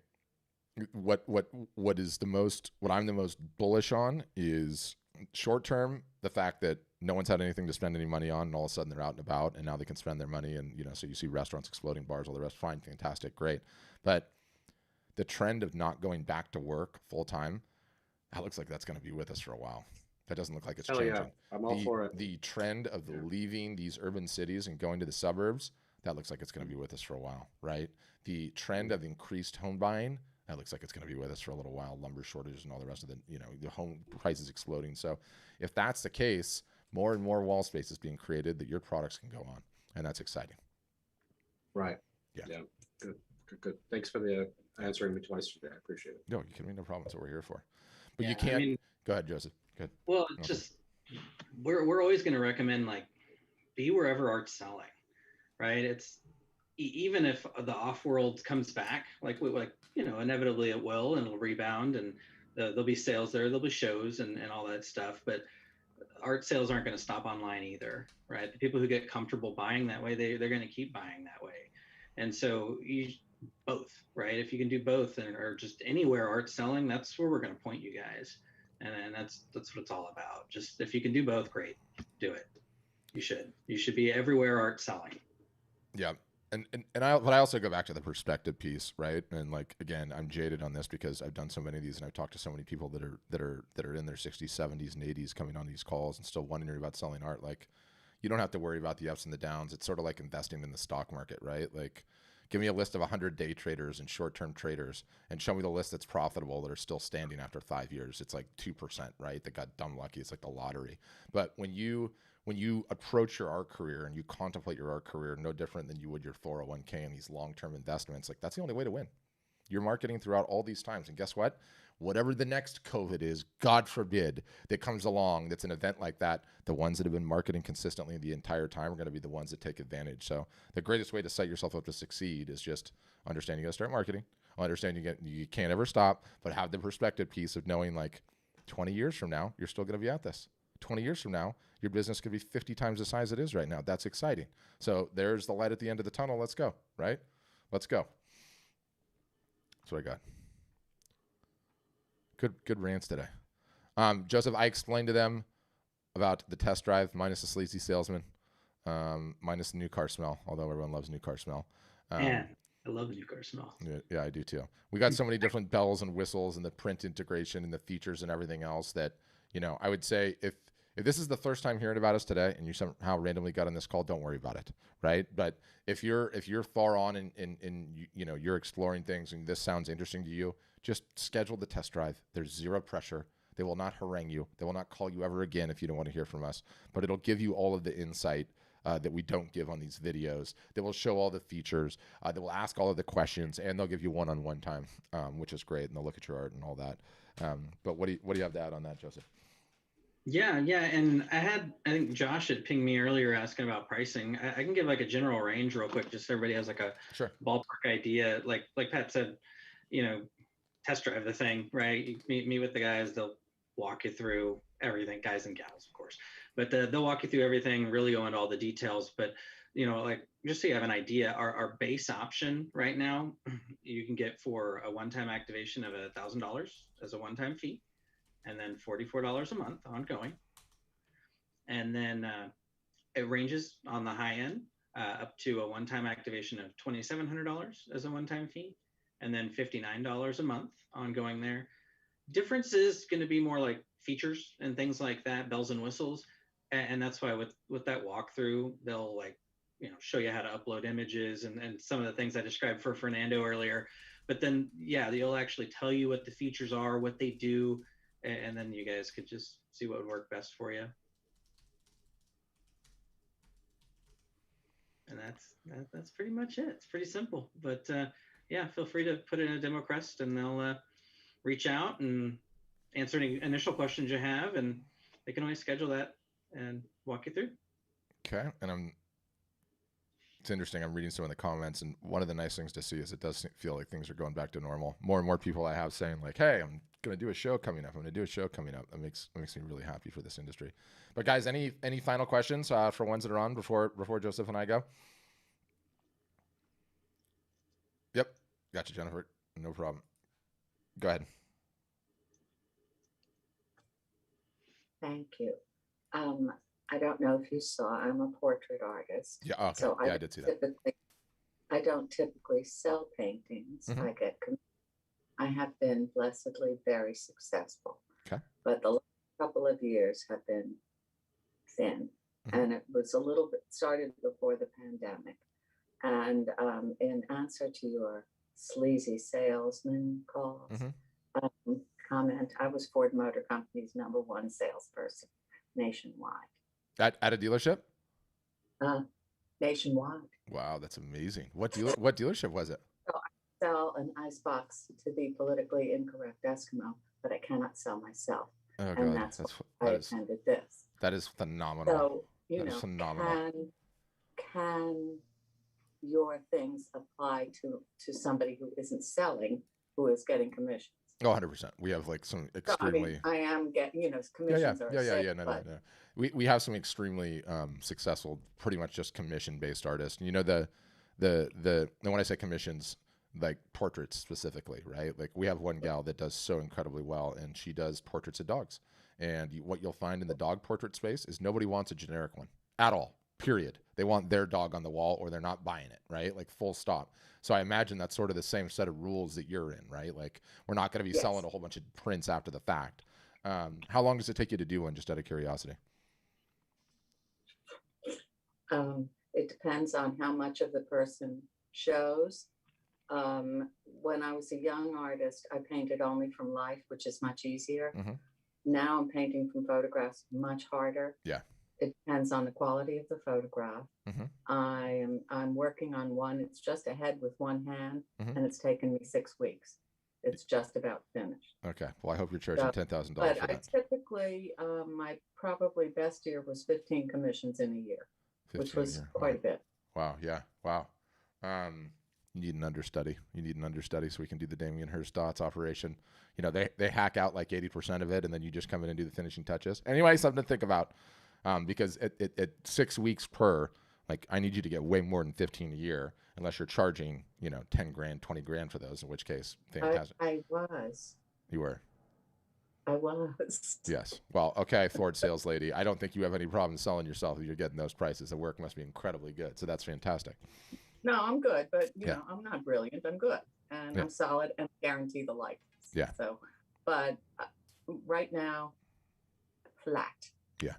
what I'm the most bullish on is short term, the fact that no one's had anything to spend any money on, and all of a sudden they're out and about, and now they can spend their money, and so you see restaurants exploding, bars, all the rest. Fine, fantastic, great. But the trend of not going back to work full time, that looks like that's going to be with us for a while. That doesn't look like it's changing. Yeah, I'm all for it. The trend of leaving these urban cities and going to the suburbs, that looks like it's going to be with us for a while, right? The trend of increased home buying, that looks like it's going to be with us for a little while. Lumber shortages and all the rest of the home prices exploding. So if that's the case, more and more wall space is being created that your products can go on, and that's exciting. Right. Yeah. Good. Thanks for the answering me twice today. I appreciate it. No, you can. No problem. That's what we're here for. But you can't. Go ahead, Joseph. Good. Well, just we're always going to recommend be wherever art's selling, right? It's even if the off world comes back, inevitably it will, and it'll rebound, and there'll be sales there, there'll be shows and all that stuff. But art sales aren't going to stop online either, right? The people who get comfortable buying that way, they're going to keep buying that way. And so both, right? If you can do both, or just anywhere art's selling, that's where we're going to point you guys. And that's what it's all about. Just if you can do both, great, do it. You should be everywhere art's selling. Yeah. But I also go back to the perspective piece, right? And again, I'm jaded on this because I've done so many of these, and I've talked to so many people that are in their 60s, 70s, and 80s coming on these calls and still wondering about selling art. You don't have to worry about the ups and the downs. It's sort of like investing in the stock market, right? Give me a list of 100 day traders and short-term traders, and show me the list that's profitable that are still standing after 5 years. It's 2%, right? That got dumb lucky. It's like the lottery. But when you approach your art career and you contemplate your art career, no different than you would your 401k and these long-term investments, that's the only way to win. You're marketing throughout all these times. And guess what? Whatever the next COVID is, God forbid, that comes along, that's an event like that, the ones that have been marketing consistently the entire time are going to be the ones that take advantage. So the greatest way to set yourself up to succeed is just understanding you got to start marketing, understanding you can't ever stop, but have the perspective piece of knowing 20 years from now, you're still going to be at this. 20 years from now, your business could be 50 times the size it is right now. That's exciting. So there's the light at the end of the tunnel. Let's go, right? Let's go. That's what I got. Good rants today. Joseph, I explained to them about the test drive minus the sleazy salesman, minus the new car smell, although everyone loves new car smell. Man, I love the new car smell. Yeah, I do too. We got so many different bells and whistles and the print integration and the features and everything else that, I would say if this is the first time hearing about us today and you somehow randomly got on this call, don't worry about it, right? But if you're far on in you're exploring things and this sounds interesting to you, just schedule the test drive. There's zero pressure. They will not harangue you. They will not call you ever again if you don't want to hear from us. But it'll give you all of the insight that we don't give on these videos. They will show all the features. They will ask all of the questions, and they'll give you one-on-one time, which is great. And they'll look at your art and all that. But what do you have to add on that, Joseph? Yeah. And I think Josh had pinged me earlier asking about pricing. I can give a general range real quick, just so everybody has a ballpark idea. Like Pat said, test drive the thing, right? You meet with the guys, they'll walk you through everything, guys and gals, of course, but they'll walk you through everything, really go into all the details. But, just so you have an idea, our base option right now, you can get for a one-time activation of $1,000 as a one-time fee, and then $44 a month ongoing. And then it ranges on the high end up to a one-time activation of $2,700 as a one-time fee, and then $59 a month ongoing there. Difference is going to be more like features and things like that, bells and whistles. And that's why with that walkthrough, they'll like, show you how to upload images and some of the things I described for Fernando earlier. But then, yeah, they'll actually tell you what the features are, what they do, and then you guys could just see what would work best for you. And that's pretty much it. It's pretty simple. But yeah, feel free to put in a demo request, and they'll reach out and answer any initial questions you have, and they can always schedule that and walk you through. Okay, and it's interesting. I'm reading some of the comments, and one of the nice things to see is it does feel like things are going back to normal. More and more people I have saying like, "Hey, I'm going to do a show coming up. I'm going to do a show coming up." That makes me really happy for this industry. But guys, any final questions for ones that are on before Joseph and I go? Yep, gotcha, Jennifer. No problem. Go ahead. Thank you. I don't know if you saw, I'm a portrait artist. Yeah, okay. So I did see that. I don't typically sell paintings. Mm-hmm. I have been blessedly very successful. Okay. But the last couple of years have been thin. Mm-hmm. And it was a little bit started before the pandemic. And in answer to your sleazy salesman calls, mm-hmm. Comment, I was Ford Motor Company's #1 salesperson nationwide. At a dealership? Nationwide. Wow, that's amazing. What dealership was it? So I sell an icebox to the politically incorrect Eskimo, but I cannot sell myself. Oh, and God. that's why I attended this. That is phenomenal. So, is phenomenal. Can your things apply to somebody who isn't selling, who is getting commissions? Oh, 100%. We have like some extremely. I am getting, commissions. No. We have some extremely successful, pretty much just commission-based artists. The when I say commissions, like portraits specifically, right? Like we have one gal that does so incredibly well, and she does portraits of dogs. And what you'll find in the dog portrait space is nobody wants a generic one at all. Period. They want their dog on the wall, or they're not buying it, right? Like full stop. So I imagine that's sort of the same set of rules that you're in, right? Like we're not going to be selling a whole bunch of prints after the fact. How long does it take you to do one, just out of curiosity? It depends on how much of the person shows. When I was a young artist, I painted only from life, which is much easier. Mm-hmm. Now I'm painting from photographs, much harder. Yeah. It depends on the quality of the photograph. Mm-hmm. I'm working on one. It's just a head with one hand, mm-hmm. and it's taken me 6 weeks. It's just about finished. Okay. Well, I hope you're charging $10,000 for that. But I typically, my probably best year was 15 commissions in a year, which was quite a bit. Wow. Yeah. Wow. You need an understudy. So we can do the Damien Hirst dots operation. They hack out like 80% of it, and then you just come in and do the finishing touches. Anyway, something to think about. Because at 6 weeks per, like I need you to get way more than 15 a year, unless you're charging, 10 grand, 20 grand for those, in which case, fantastic. I was. You were. I was. Yes. Well, okay, Ford sales lady. I don't think you have any problem selling yourself if you're getting those prices. The work must be incredibly good. So that's fantastic. No, I'm good, but I'm not brilliant. I'm good, and I'm solid, and guarantee the life. Yeah. So, but right now, flat. Yeah.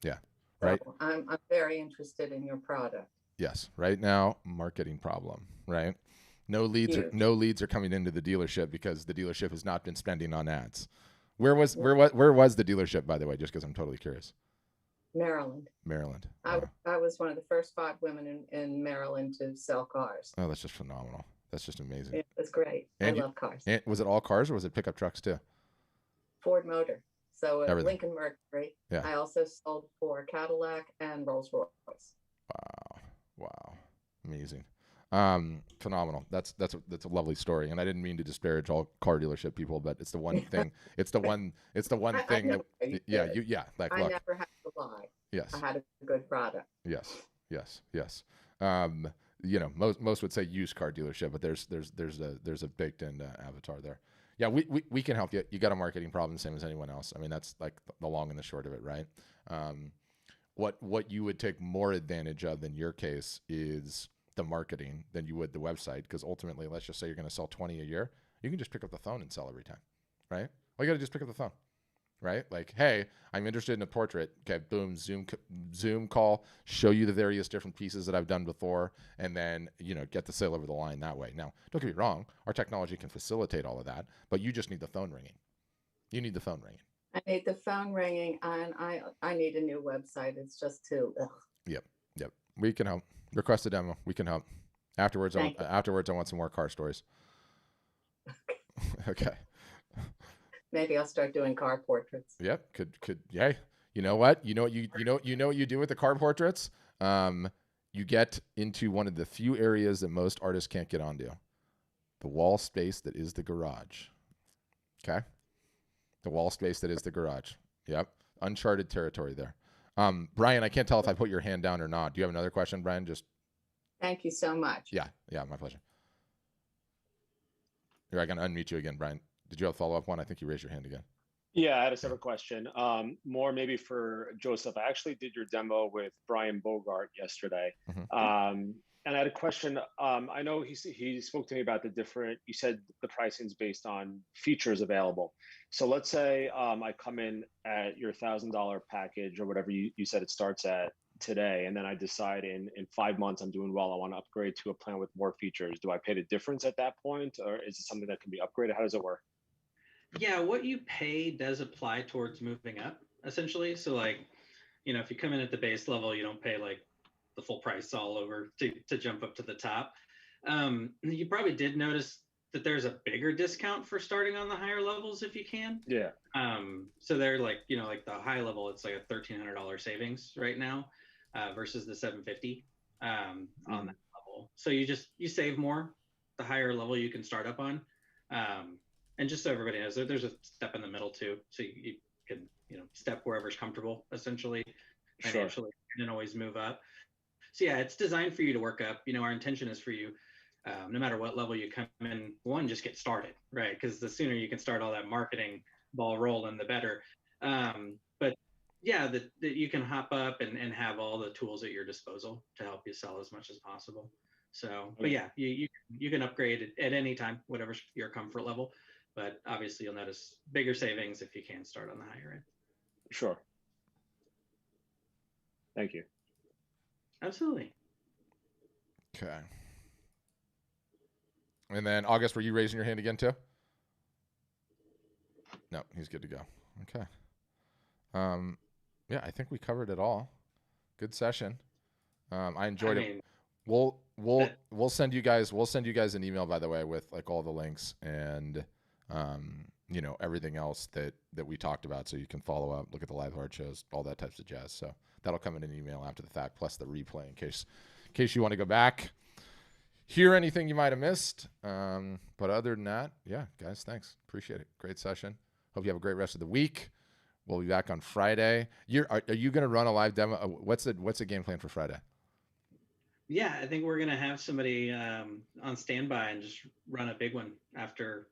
Yeah. Right. So I'm very interested in your product. Yes. Right now, marketing problem. Right. No leads are coming into the dealership because the dealership has not been spending on ads. Where was the dealership, by the way? Just because I'm totally curious. Maryland. Wow. I was one of the first 5 women in Maryland to sell cars. Oh, that's just phenomenal. That's just amazing. It was great. I love cars. And was it all cars, or was it pickup trucks too? Ford Motor. So Lincoln Mercury. Yeah. I also sold for Cadillac and Rolls Royce. Wow. Amazing. Phenomenal. That's a lovely story. And I didn't mean to disparage all car dealership people, but it's the one thing. It's the one thing that. I never had to lie. Yes. I had a good product. Yes. Most would say used car dealership, but there's a baked in avatar there. Yeah, we can help you. You got a marketing problem, same as anyone else. I mean, that's like the long and the short of it, right? What you would take more advantage of in your case is the marketing than you would the website, because ultimately, let's just say you're going to sell 20 a year, you can just pick up the phone and sell every time, right? Well, you got to just pick up the phone, right? Like, hey, I'm interested in a portrait. Okay, boom, Zoom call, show you the various different pieces that I've done before, and then, get the sale over the line that way. Now, don't get me wrong, our technology can facilitate all of that, but you just need the phone ringing. You need the phone ringing. I need the phone ringing, and I need a new website. It's just too. Ugh. Yep. We can help. Request a demo. We can help. Afterwards, I want some more car stories. Okay. Maybe I'll start doing car portraits. Yep. Could. Hey, you know what? You know what you do with the car portraits? You get into one of the few areas that most artists can't get onto. The wall space that is the garage. Okay. The wall space that is the garage. Yep. Uncharted territory there. Brian, I can't tell if I put your hand down or not. Do you have another question, Brian? Just. Thank you so much. Yeah, my pleasure. Here, I can unmute you again, Brian. Did you have a follow-up one? I think you raised your hand again. Yeah, I had a separate question. More maybe for Joseph. I actually did your demo with Brian Bogart yesterday. And I had a question. I know he spoke to me about you said the pricing is based on features available. So let's say I come in at your $1,000 package or whatever you said it starts at today, and then I decide in 5 months I'm doing well, I want to upgrade to a plan with more features. Do I pay the difference at that point, or is it something that can be upgraded? How does it work? Yeah, what you pay does apply towards moving up, essentially. So like, if you come in at the base level, you don't pay like the full price all over to jump up to the top. You probably did notice that there's a bigger discount for starting on the higher levels if you can. Yeah. So they're like, like the high level, it's like a $1,300 savings right now versus the $750 on that level. So you save more the higher level you can start up on. And just so everybody knows, there's a step in the middle too. So you can, step wherever's comfortable, essentially, financially, and then always move up. So yeah, it's designed for you to work up. Our intention is for you, no matter what level you come in, one, just get started, right? Because the sooner you can start all that marketing ball rolling, the better. But yeah, that you can hop up and have all the tools at your disposal to help you sell as much as possible. So, but yeah, you can upgrade at any time, whatever's your comfort level. But obviously, you'll notice bigger savings if you can start on the higher end. Sure. Thank you. Absolutely. Okay. And then August, were you raising your hand again too? No, he's good to go. Okay. Yeah, I think we covered it all. Good session. I enjoyed it. We'll send you guys an email, by the way, with like all the links and everything else that we talked about, so you can follow up, look at the live art shows, all that types of jazz. So that'll come in an email after the fact, plus the replay in case you want to go back, hear anything you might have missed. But other than that, yeah, guys, thanks. Appreciate it. Great session. Hope you have a great rest of the week. We'll be back on Friday. Are you going to run a live demo? What's the game plan for Friday? Yeah, I think we're going to have somebody on standby and just run a big one after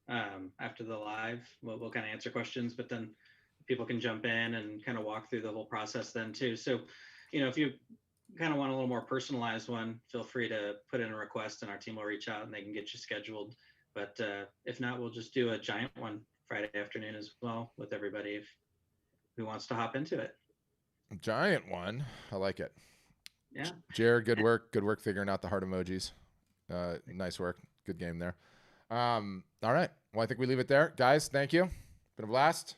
the live. We'll kind of answer questions, but then people can jump in and kind of walk through the whole process then too. So, if you kind of want a little more personalized one, feel free to put in a request and our team will reach out and they can get you scheduled. But if not, we'll just do a giant one Friday afternoon as well with everybody who wants to hop into it. Giant one. I like it. Yeah. Jared, good work. Good work figuring out the heart emojis. Nice work. Good game there. All right. Well, I think we leave it there. Guys, thank you. Been a blast.